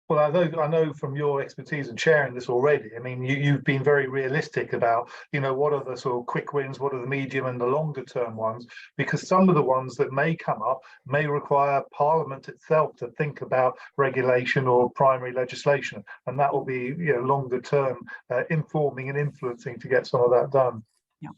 [SPEAKER 1] Well, I know from your expertise in sharing this already, I mean, you've been very realistic about, what are the sort of quick wins, what are the medium and the longer term ones, because some of the ones that may come up may require Parliament itself to think about regulation or primary legislation, and that will be, longer term informing and influencing to get some of that done.
[SPEAKER 2] Yeah.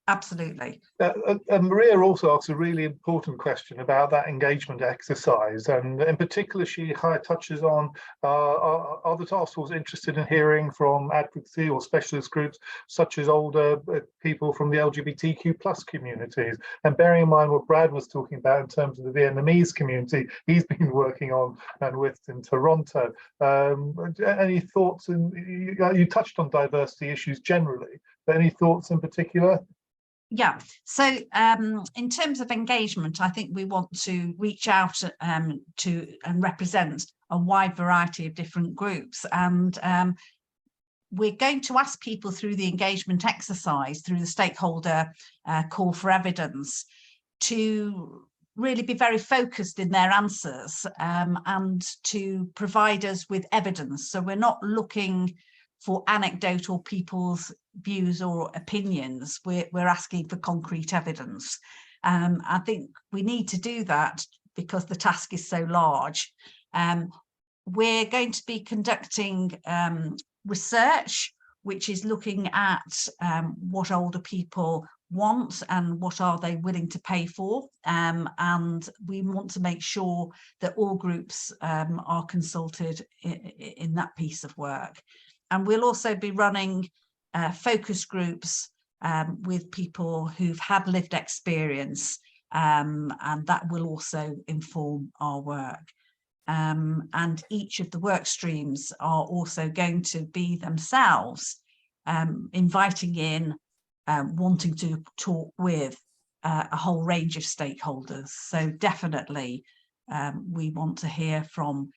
[SPEAKER 2] Absolutely.
[SPEAKER 1] And Maria also asks a really important question about that engagement exercise, and in particular she touches on are the task force interested in hearing from advocacy or specialist groups such as older people from the LGBTQ plus communities, and bearing in mind what Brad was talking about in terms of the Vietnamese community he's been working on and with in Toronto. Any thoughts? You touched on diversity issues generally, but any thoughts in particular?
[SPEAKER 2] Yeah, so in terms of engagement, I think we want to reach out to and represent a wide variety of different groups, and we're going to ask people through the engagement exercise, through the stakeholder call for evidence, to really be very focused in their answers and to provide us with evidence. So we're not looking for anecdotal people's views or opinions. We're asking for concrete evidence. I think we need to do that because the task is so large. We're going to be conducting research, which is looking at what older people want and what are they willing to pay for, and we want to make sure that all groups are consulted in that piece of work. And we'll also be running focus groups with people who've had lived experience, and that will also inform our work. And each of the work streams are also going to be themselves inviting in, wanting to talk with a whole range of stakeholders. So definitely we want to hear from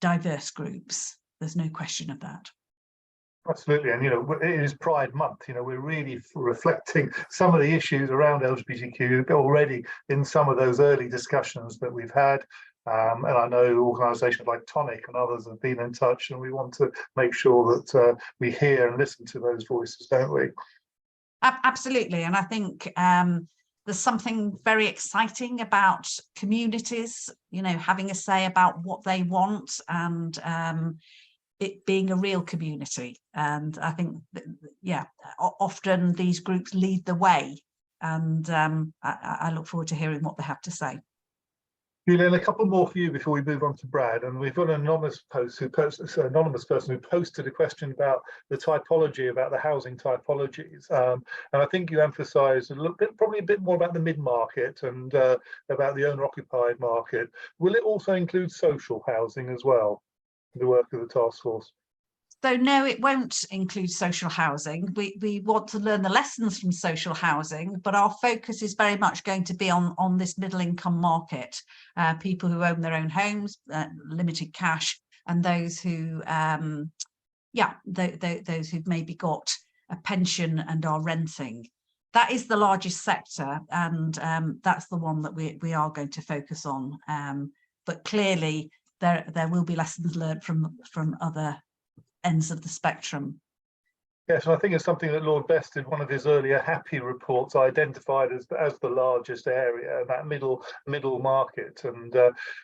[SPEAKER 2] diverse groups. There's no question of that.
[SPEAKER 1] Absolutely, and it is Pride Month. We're really reflecting some of the issues around LGBTQ already in some of those early discussions that we've had. And I know organisations like Tonic and others have been in touch, and we want to make sure that we hear and listen to those voices, don't we?
[SPEAKER 2] Absolutely, and I think there's something very exciting about communities, having a say about what they want, and it being a real community. And I think, often these groups lead the way, and I look forward to hearing what they have to say.
[SPEAKER 1] Julienne, a couple more for you before we move on to Brad. And we've got an anonymous person who posted a question about the typology, about the housing typologies. And I think you emphasised probably a bit more about the mid-market and about the owner-occupied market. Will it also include social housing as well, the work of the task force?
[SPEAKER 2] So no, it won't include social housing. We want to learn the lessons from social housing, but our focus is very much going to be on this middle income market, people who own their own homes, limited cash, and those who, those who've maybe got a pension and are renting. That is the largest sector, and that's the one that we are going to focus on. But clearly, there will be lessons learned from other ends of the spectrum.
[SPEAKER 1] Yes, and I think it's something that Lord Best, in one of his earlier HAPPI reports, identified as the largest area, that middle market. And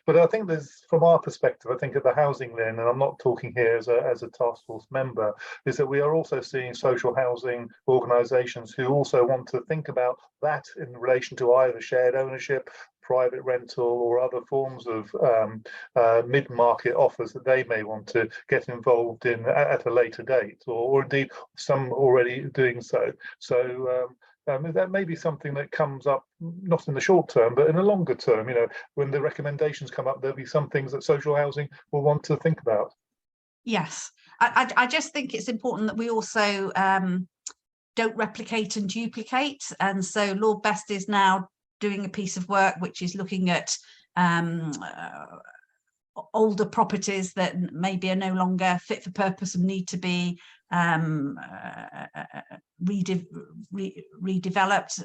[SPEAKER 1] but I think there's, from our perspective, I think at the HousingLIN, and I'm not talking here as a task force member, is that we are also seeing social housing organisations who also want to think about that in relation to either shared ownership, private rental, or other forms of mid-market offers that they may want to get involved in at a later date, or indeed some already doing so. So that may be something that comes up not in the short term, but in the longer term. When the recommendations come up, there'll be some things that social housing will want to think about.
[SPEAKER 2] Yes, I just think it's important that we also don't replicate and duplicate. And so Lord Best is now doing a piece of work which is looking at older properties that maybe are no longer fit for purpose and need to be redeveloped.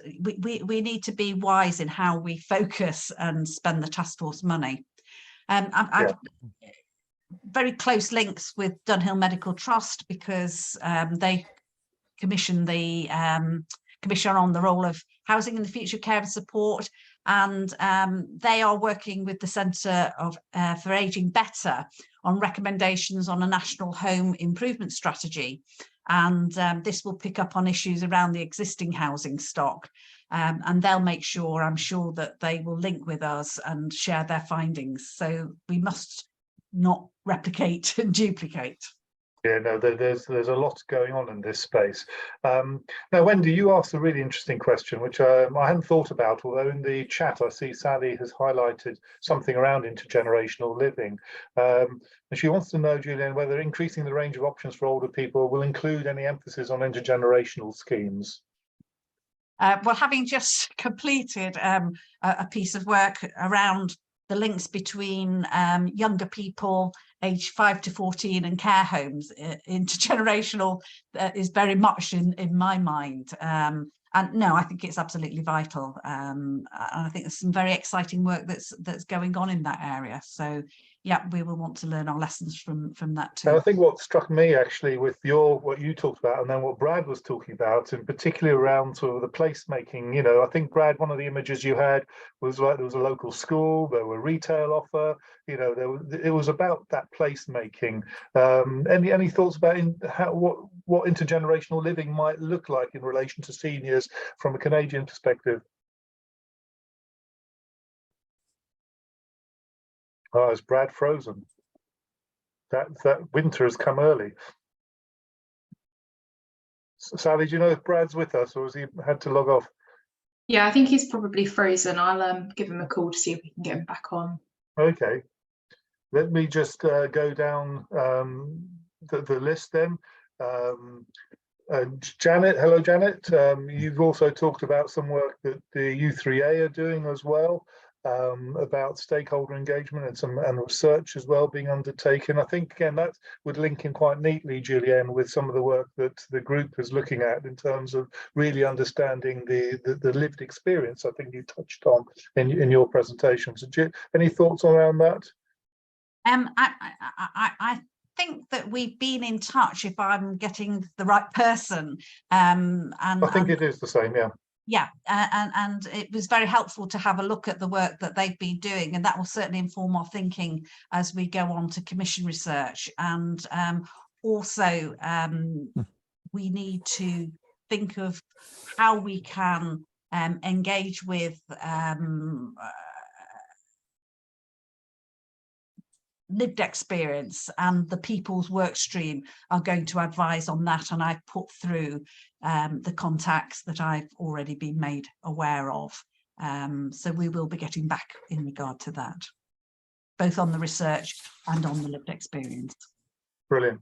[SPEAKER 2] We need to be wise in how we focus and spend the task force money. I've very close links with Dunhill Medical Trust, because they commissioned the Commission on the Role of Housing in the Future of Care and Support, and they are working with the Centre for Ageing Better on recommendations on a national home improvement strategy, and this will pick up on issues around the existing housing stock, and they'll make sure, I'm sure, that they will link with us and share their findings. So we must not replicate and duplicate.
[SPEAKER 1] Yeah, no, there's a lot going on in this space. Now, Wendy, you asked a really interesting question, which I hadn't thought about, although in the chat I see Sally has highlighted something around intergenerational living. And she wants to know, Julienne, whether increasing the range of options for older people will include any emphasis on intergenerational schemes.
[SPEAKER 2] Well, having just completed a piece of work around the links between younger people aged 5 to 14 and care homes, intergenerational is very much in my mind. And no, I think it's absolutely vital. And I think there's some very exciting work that's going on in that area. So yeah, we will want to learn our lessons from that too.
[SPEAKER 1] And I think what struck me actually with what you talked about, and then what Brad was talking about, in particular around sort of the placemaking, you know, I think Brad, one of the images you had was like there was a local school, there were retail offer, you know, it was about that placemaking. Any thoughts about what intergenerational living might look like in relation to seniors from a Canadian perspective? Oh, is Brad frozen? That winter has come early. Sally, do you know if Brad's with us, or has he had to log off?
[SPEAKER 3] Yeah, I think he's probably frozen. I'll give him a call to see if we can get him back on.
[SPEAKER 1] Okay, let me just go down the list then. Janet, hello Janet. You've also talked about some work that the U3A are doing as well, about stakeholder engagement and research as well being undertaken. I think again that would link in quite neatly, Julienne, with some of the work that the group is looking at in terms of really understanding the lived experience. I think you touched on in your presentation. So, any thoughts around that?
[SPEAKER 2] I think that we've been in touch, if I'm getting the right person. And
[SPEAKER 1] I think it is the same, yeah.
[SPEAKER 2] Yeah, and it was very helpful to have a look at the work that they've been doing, and that will certainly inform our thinking as we go on to commission research. And also we need to think of how we can engage with lived experience, and the people's work stream are going to advise on that, and I've put through the contacts that I've already been made aware of. So we will be getting back in regard to that, both on the research and on the lived experience.
[SPEAKER 1] Brilliant.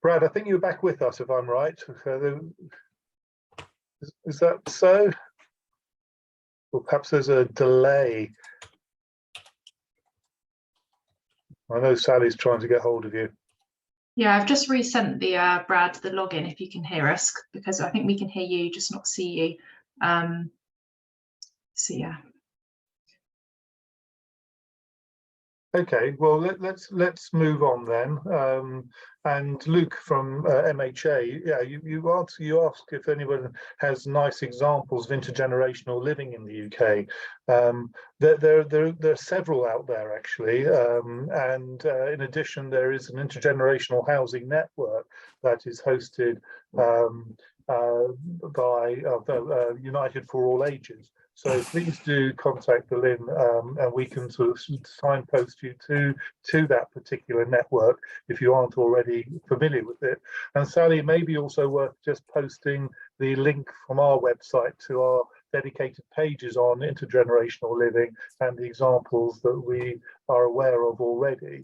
[SPEAKER 1] Brad, I think you're back with us, if I'm right. Is that so? Or perhaps there's a delay. I know Sally's trying to get hold of you.
[SPEAKER 3] Yeah, I've just resent the Brad the login if you can hear us, because I think we can hear you, just not see you. So yeah.
[SPEAKER 1] Okay, well let's move on then. And Luke from MHA, yeah, you ask if anyone has nice examples of intergenerational living in the UK. There are several out there actually, and in addition there is an intergenerational housing network that is hosted by United for All Ages. So please do contact the LIN, and we can sort of signpost you to that particular network if you aren't already familiar with it. And Sally, maybe also worth just posting the link from our website to our dedicated pages on intergenerational living and the examples that we are aware of already.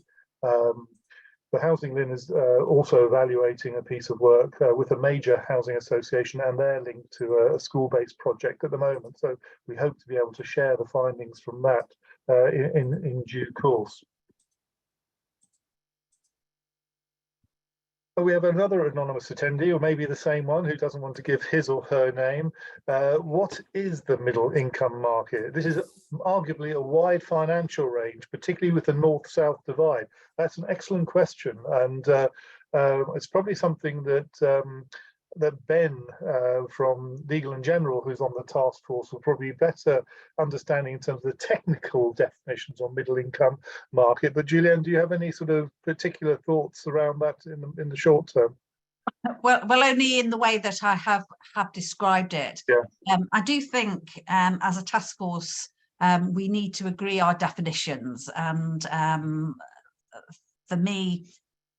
[SPEAKER 1] The HousingLIN is also evaluating a piece of work with a major housing association, and they're linked to a school-based project at the moment. So we hope to be able to share the findings from that in due course. We have another anonymous attendee, or maybe the same one, who doesn't want to give his or her name. What is the middle income market? This is arguably a wide financial range, particularly with the north-south divide. That's an excellent question, and it's probably something that that Ben from Legal and General, who's on the task force, will probably be better understanding in terms of the technical definitions on middle income market. But Julienne, do you have any sort of particular thoughts around that in the short term?
[SPEAKER 2] Well, only in the way that I have described it.
[SPEAKER 1] Yeah.
[SPEAKER 2] I do think as a task force, we need to agree our definitions, and for me,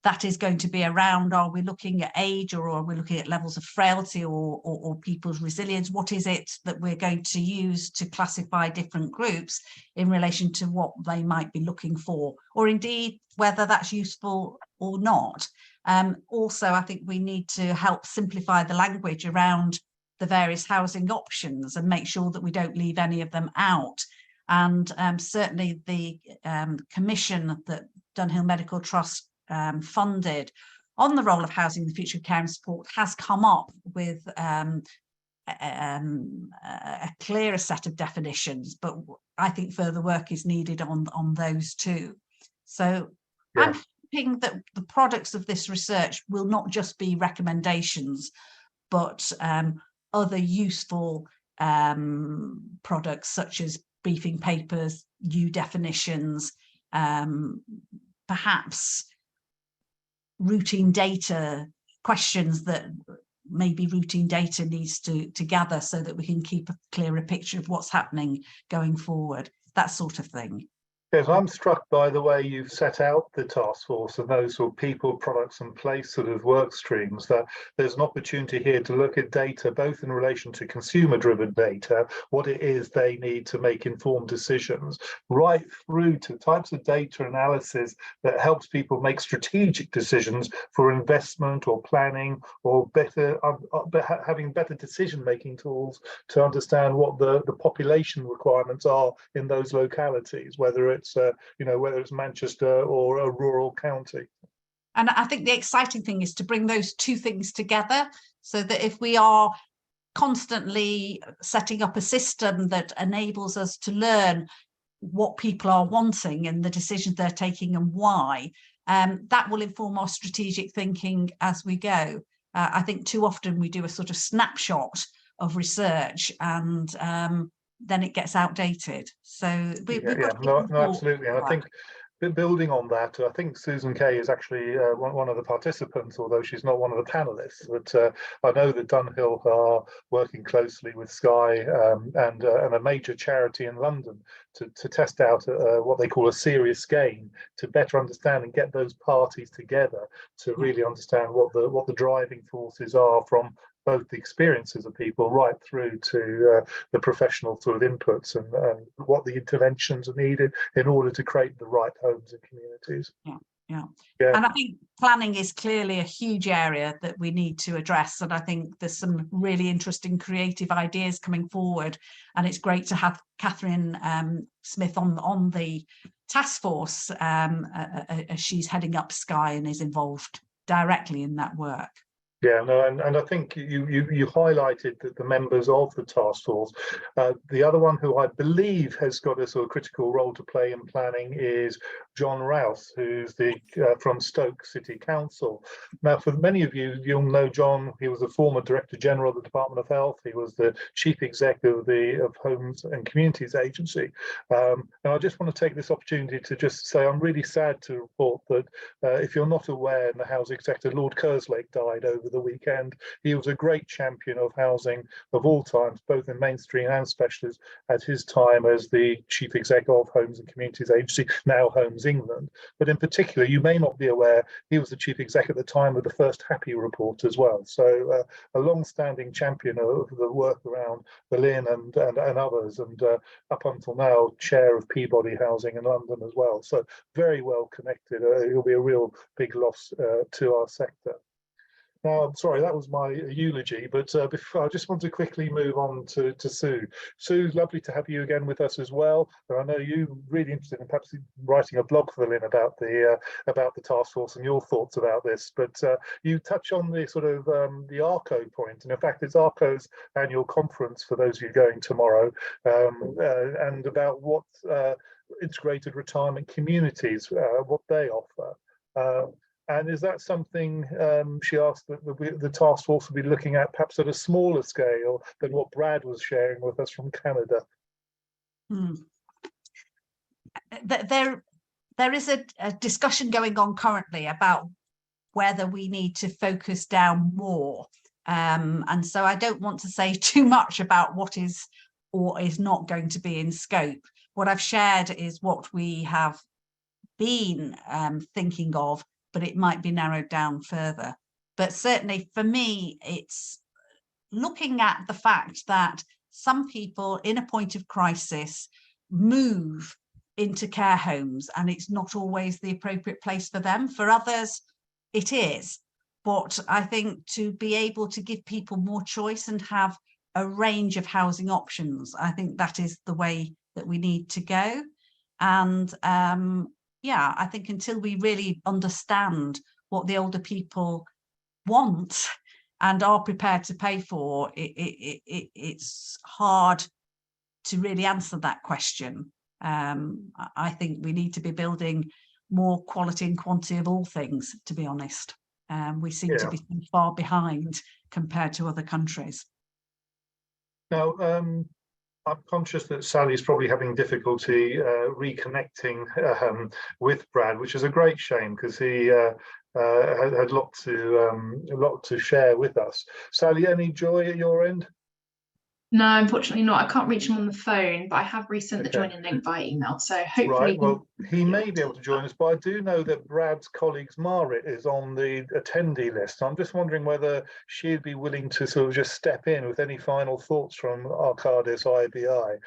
[SPEAKER 2] that is going to be around, are we looking at age, or are we looking at levels of frailty, or people's resilience? What is it that we're going to use to classify different groups in relation to what they might be looking for, or indeed whether that's useful or not? Also, I think we need to help simplify the language around the various housing options and make sure that we don't leave any of them out. And certainly the commission that Dunhill Medical Trust funded on the role of housing in the future of care and support has come up with a clearer set of definitions, but I think further work is needed on those too. So
[SPEAKER 1] Yeah.
[SPEAKER 2] I'm hoping that the products of this research will not just be recommendations, but other useful products such as briefing papers, new definitions, perhaps routine data, questions that maybe routine data needs to gather so that we can keep a clearer picture of what's happening going forward, that sort of thing.
[SPEAKER 1] Yes, I'm struck by the way you've set out the task force and those sort of people, products and place sort of work streams, that there's an opportunity here to look at data, both in relation to consumer-driven data, what it is they need to make informed decisions, right through to types of data analysis that helps people make strategic decisions for investment or planning, or better having better decision-making tools to understand what the population requirements are in those localities, whether it's whether it's Manchester or a rural county.
[SPEAKER 2] And I think the exciting thing is to bring those two things together, so that if we are constantly setting up a system that enables us to learn what people are wanting and the decisions they're taking and why, that will inform our strategic thinking as we go. I think too often we do a sort of snapshot of research and then it gets outdated. So
[SPEAKER 1] absolutely. And I think building on that, I think Susan Kay is actually one of the participants, although she's not one of the panelists. But I know that Dunhill are working closely with Sky and a major charity in London to test out what they call a serious game, to better understand and get those parties together to really understand what the driving forces are, from both the experiences of people right through to the professional sort of inputs and what the interventions are needed in order to create the right homes and communities.
[SPEAKER 2] Yeah. And I think planning is clearly a huge area that we need to address. And I think there's some really interesting creative ideas coming forward. And it's great to have Catherine Smith on the task force as she's heading up Sky and is involved directly in that work.
[SPEAKER 1] Yeah, no, and I think you highlighted that the members of the task force. The other one who I believe has got a sort of critical role to play in planning is John Rouse, who's from Stoke City Council. Now, for many of you, you'll know John. He was the former Director General of the Department of Health. He was the Chief Executive of Homes and Communities Agency. And I just want to take this opportunity to just say I'm really sad to report that if you're not aware, in the housing sector, Lord Kerslake died over the weekend. He was a great champion of housing of all times, both in mainstream and specialist, at his time as the Chief Executive of Homes and Communities Agency, now Homes England. But in particular, you may not be aware, he was the Chief Executive at the time of the first HAPPI report as well. So a long-standing champion of the work around Berlin and others, and up until now, chair of Peabody Housing in London as well. So very well connected. He'll be a real big loss to our sector. Now, I'm sorry, that was my eulogy, but before, I just want to quickly move on to Sue. Sue, lovely to have you again with us as well. And I know you're really interested in perhaps writing a blog for the LIN about the task force and your thoughts about this. But you touch on the sort of the ARCO point, and in fact, it's ARCO's annual conference for those of you going tomorrow, and about what integrated retirement communities, what they offer. And is that something, she asked, that the task force will be looking at perhaps at a smaller scale than what Brad was sharing with us from Canada?
[SPEAKER 2] There is a discussion going on currently about whether we need to focus down more. And so I don't want to say too much about what is or is not going to be in scope. What I've shared is what we have been thinking of, but it might be narrowed down further. But certainly for me, it's looking at the fact that some people in a point of crisis move into care homes and it's not always the appropriate place for them. For others, it is. But I think to be able to give people more choice and have a range of housing options, I think that is the way that we need to go. And yeah, I think until we really understand what the older people want and are prepared to pay for, it's hard to really answer that question. I think we need to be building more quality and quantity of all things, to be honest. We seem to be far behind compared to other countries.
[SPEAKER 1] Now, I'm conscious that Sally's probably having difficulty reconnecting with Brad, which is a great shame because he had a lot to share with us. Sally, any joy at your end?
[SPEAKER 3] No, unfortunately not. I can't reach him on the phone, but I have resent the joining link by email. So hopefully,
[SPEAKER 1] right. Well, he may be able to join us, but I do know that Brad's colleague Marit is on the attendee list. I'm just wondering whether she'd be willing to sort of just step in with any final thoughts from Arcadis IBI.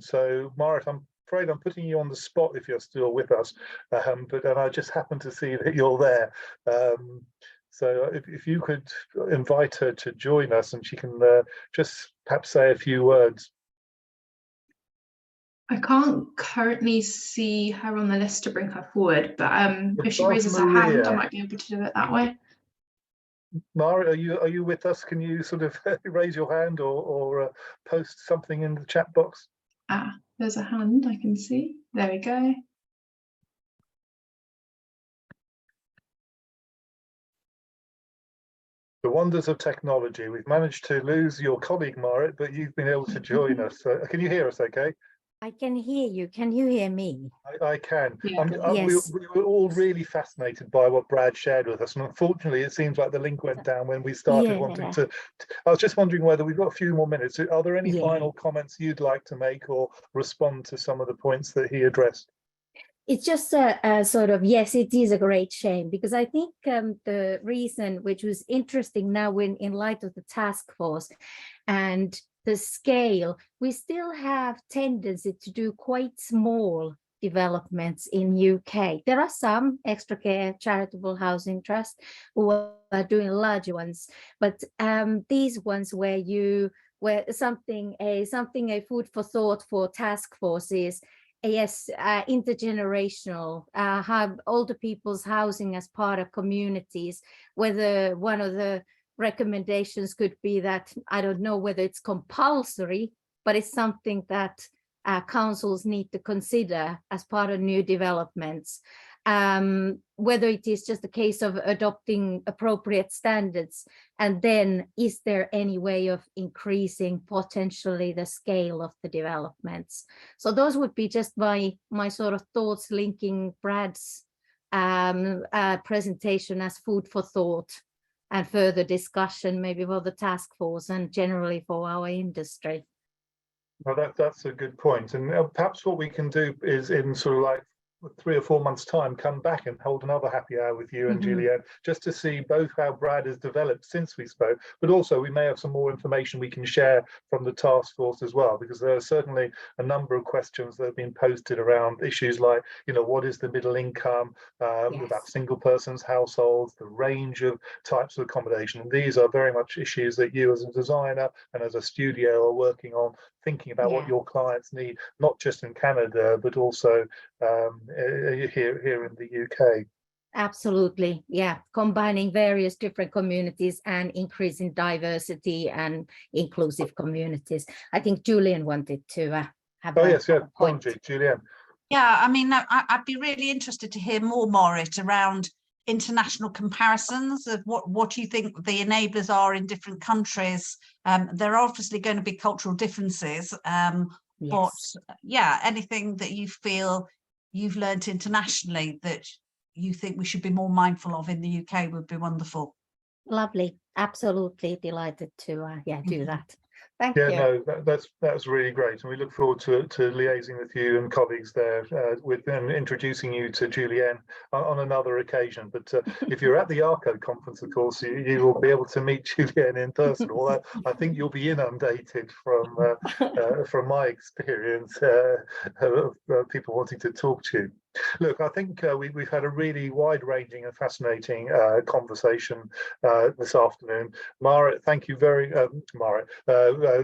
[SPEAKER 1] So Marit, I'm afraid I'm putting you on the spot if you're still with us, but I just happen to see that you're there. So if you could invite her to join us and she can just perhaps say a few words.
[SPEAKER 3] I can't currently see her on the list to bring her forward, but if she raises her hand, I might be able to do it that way.
[SPEAKER 1] Mara, are you with us? Can you sort of raise your hand or post something in the chat box?
[SPEAKER 3] Ah, there's a hand I can see. There we go.
[SPEAKER 1] The wonders of technology. We've managed to lose your colleague, Marit, but you've been able to join us. Can you hear us okay?
[SPEAKER 5] I can hear you. Can you hear me?
[SPEAKER 1] I can.
[SPEAKER 3] Yeah,
[SPEAKER 5] yes.
[SPEAKER 1] We were all really fascinated by what Brad shared with us. And unfortunately, it seems like the link went down when we started wanting to. I was just wondering whether we've got a few more minutes. Are there any final comments you'd like to make or respond to some of the points that he addressed?
[SPEAKER 5] It's just a sort of, yes, it is a great shame because I think the reason which was interesting now when in light of the task force and the scale, we still have tendency to do quite small developments in UK. There are some extra care charitable housing trusts who are doing larger ones, but these ones where something a food for thought for task forces. Yes, intergenerational, have older people's housing as part of communities, whether one of the recommendations could be that, I don't know whether it's compulsory, but it's something that councils need to consider as part of new developments. Whether it is just a case of adopting appropriate standards, and then is there any way of increasing potentially the scale of the developments? So those would be just my sort of thoughts linking Brad's presentation as food for thought and further discussion maybe for the task force and generally for our industry.
[SPEAKER 1] Well, that's a good point. And perhaps what we can do is in sort of like 3 or 4 months' time, come back and hold another happy hour with you and Julienne, just to see both how Brad has developed since we spoke, but also we may have some more information we can share from the task force as well, because there are certainly a number of questions that have been posted around issues like, you know, what is the middle income, about single persons households, the range of types of accommodation. And these are very much issues that you as a designer and as a studio are working on, thinking about what your clients need, not just in Canada, but also here in the UK.
[SPEAKER 5] Absolutely, yeah, combining various different communities and increasing diversity and inclusive communities. I think Julienne wanted to have a point.
[SPEAKER 1] Julienne.
[SPEAKER 2] Yeah, I mean, I'd be really interested to hear more, Marit, around international comparisons of what you think the enablers are in different countries. There are obviously going to be cultural differences, but yeah, anything that you feel you've learned internationally that you think we should be more mindful of in the UK would be wonderful.
[SPEAKER 5] Lovely, absolutely delighted to do that. Thank you.
[SPEAKER 1] No, that's really great, and we look forward to liaising with you and colleagues there, and introducing you to Julienne on another occasion. But if you're at the ARCO conference, of course, you will be able to meet Julienne in person. Although I think you'll be inundated from my experience of people wanting to talk to you. Look, I think we've had a really wide-ranging and fascinating conversation this afternoon. Marit, thank you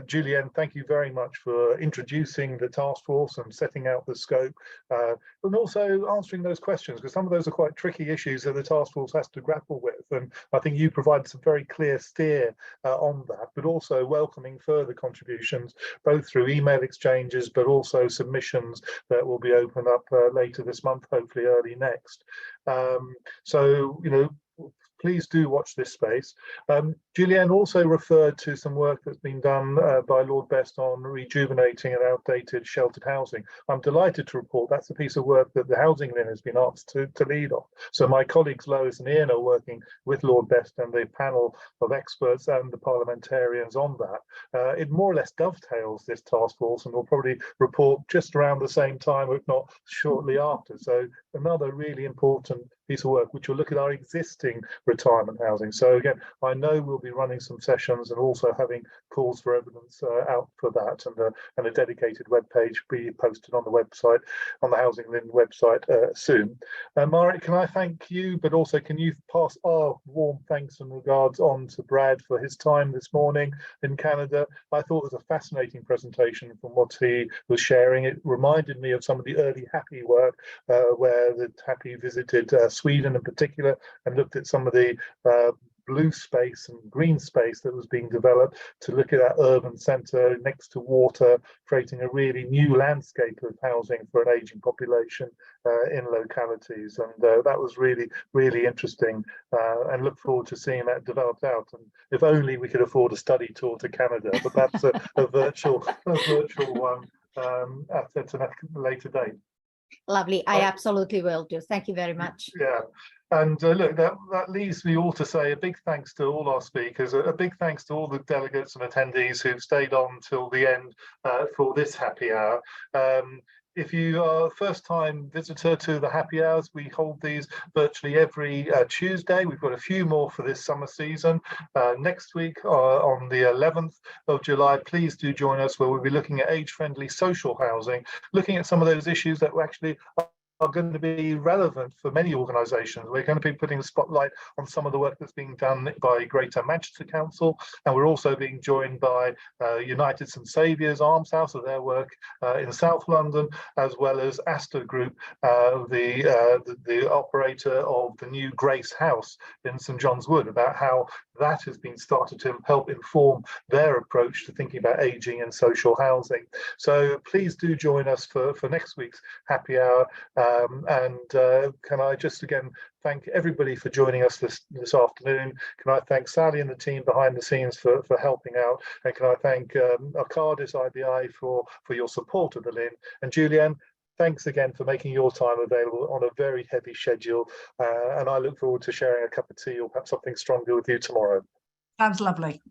[SPEAKER 1] Julienne, thank you very much for introducing the task force and setting out the scope, and also answering those questions, because some of those are quite tricky issues that the task force has to grapple with. And I think you provided some very clear steer on that, but also welcoming further contributions, both through email exchanges, but also submissions that will be opened up later this this month, hopefully early next. So, you know, please do watch this space. Julienne also referred to some work that's been done by Lord Best on rejuvenating and outdated sheltered housing. I'm delighted to report that's a piece of work that the HousingLIN has been asked to lead on. So my colleagues Lois and Ian are working with Lord Best and the panel of experts and the parliamentarians on that. It more or less dovetails this task force and will probably report just around the same time, if not shortly after. So another really important piece of work which will look at our existing retirement housing. So again, I know we'll be running some sessions and also having calls for evidence out for that, and a dedicated web page be posted on the website, on the HousingLIN website soon. Marit, can I thank you, but also can you pass our warm thanks and regards on to Brad for his time this morning in Canada. I thought it was a fascinating presentation from what he was sharing. It reminded me of some of the early HAPPI work where the HAPPI visited Sweden in particular and looked at some of the blue space and green space that was being developed to look at that urban centre next to water, creating a really new landscape of housing for an ageing population in localities. And that was really, really interesting, and look forward to seeing that developed out. And if only we could afford a study tour to Canada, but that's a virtual one at a later date.
[SPEAKER 5] Lovely. I absolutely will do. Thank you very much.
[SPEAKER 1] Yeah. And look, that leaves me all to say a big thanks to all our speakers, a big thanks to all the delegates and attendees who've stayed on till the end for this happy hour. If you are a first-time visitor to the happy hours, we hold these virtually every Tuesday. We've got a few more for this summer season. Next week on the 11th of July, please do join us where we'll be looking at age-friendly social housing, looking at some of those issues that were actually are going to be relevant for many organisations. We're going to be putting a spotlight on some of the work that's being done by Greater Manchester Council, and we're also being joined by United St Saviour's Arms House of their work in South London, as well as Astor Group, the operator of the new Grace House in St John's Wood, about how that has been started to help inform their approach to thinking about ageing and social housing. So please do join us for next week's happy hour. Can I just again thank everybody for joining us this afternoon. Can I thank Sally and the team behind the scenes for helping out, and can I thank Arcadis IBI for your support of the LIN, and Julienne, thanks again for making your time available on a very heavy schedule, and I look forward to sharing a cup of tea or perhaps something stronger with you tomorrow.
[SPEAKER 2] Sounds lovely.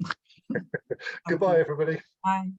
[SPEAKER 1] Goodbye, everybody.
[SPEAKER 2] Bye.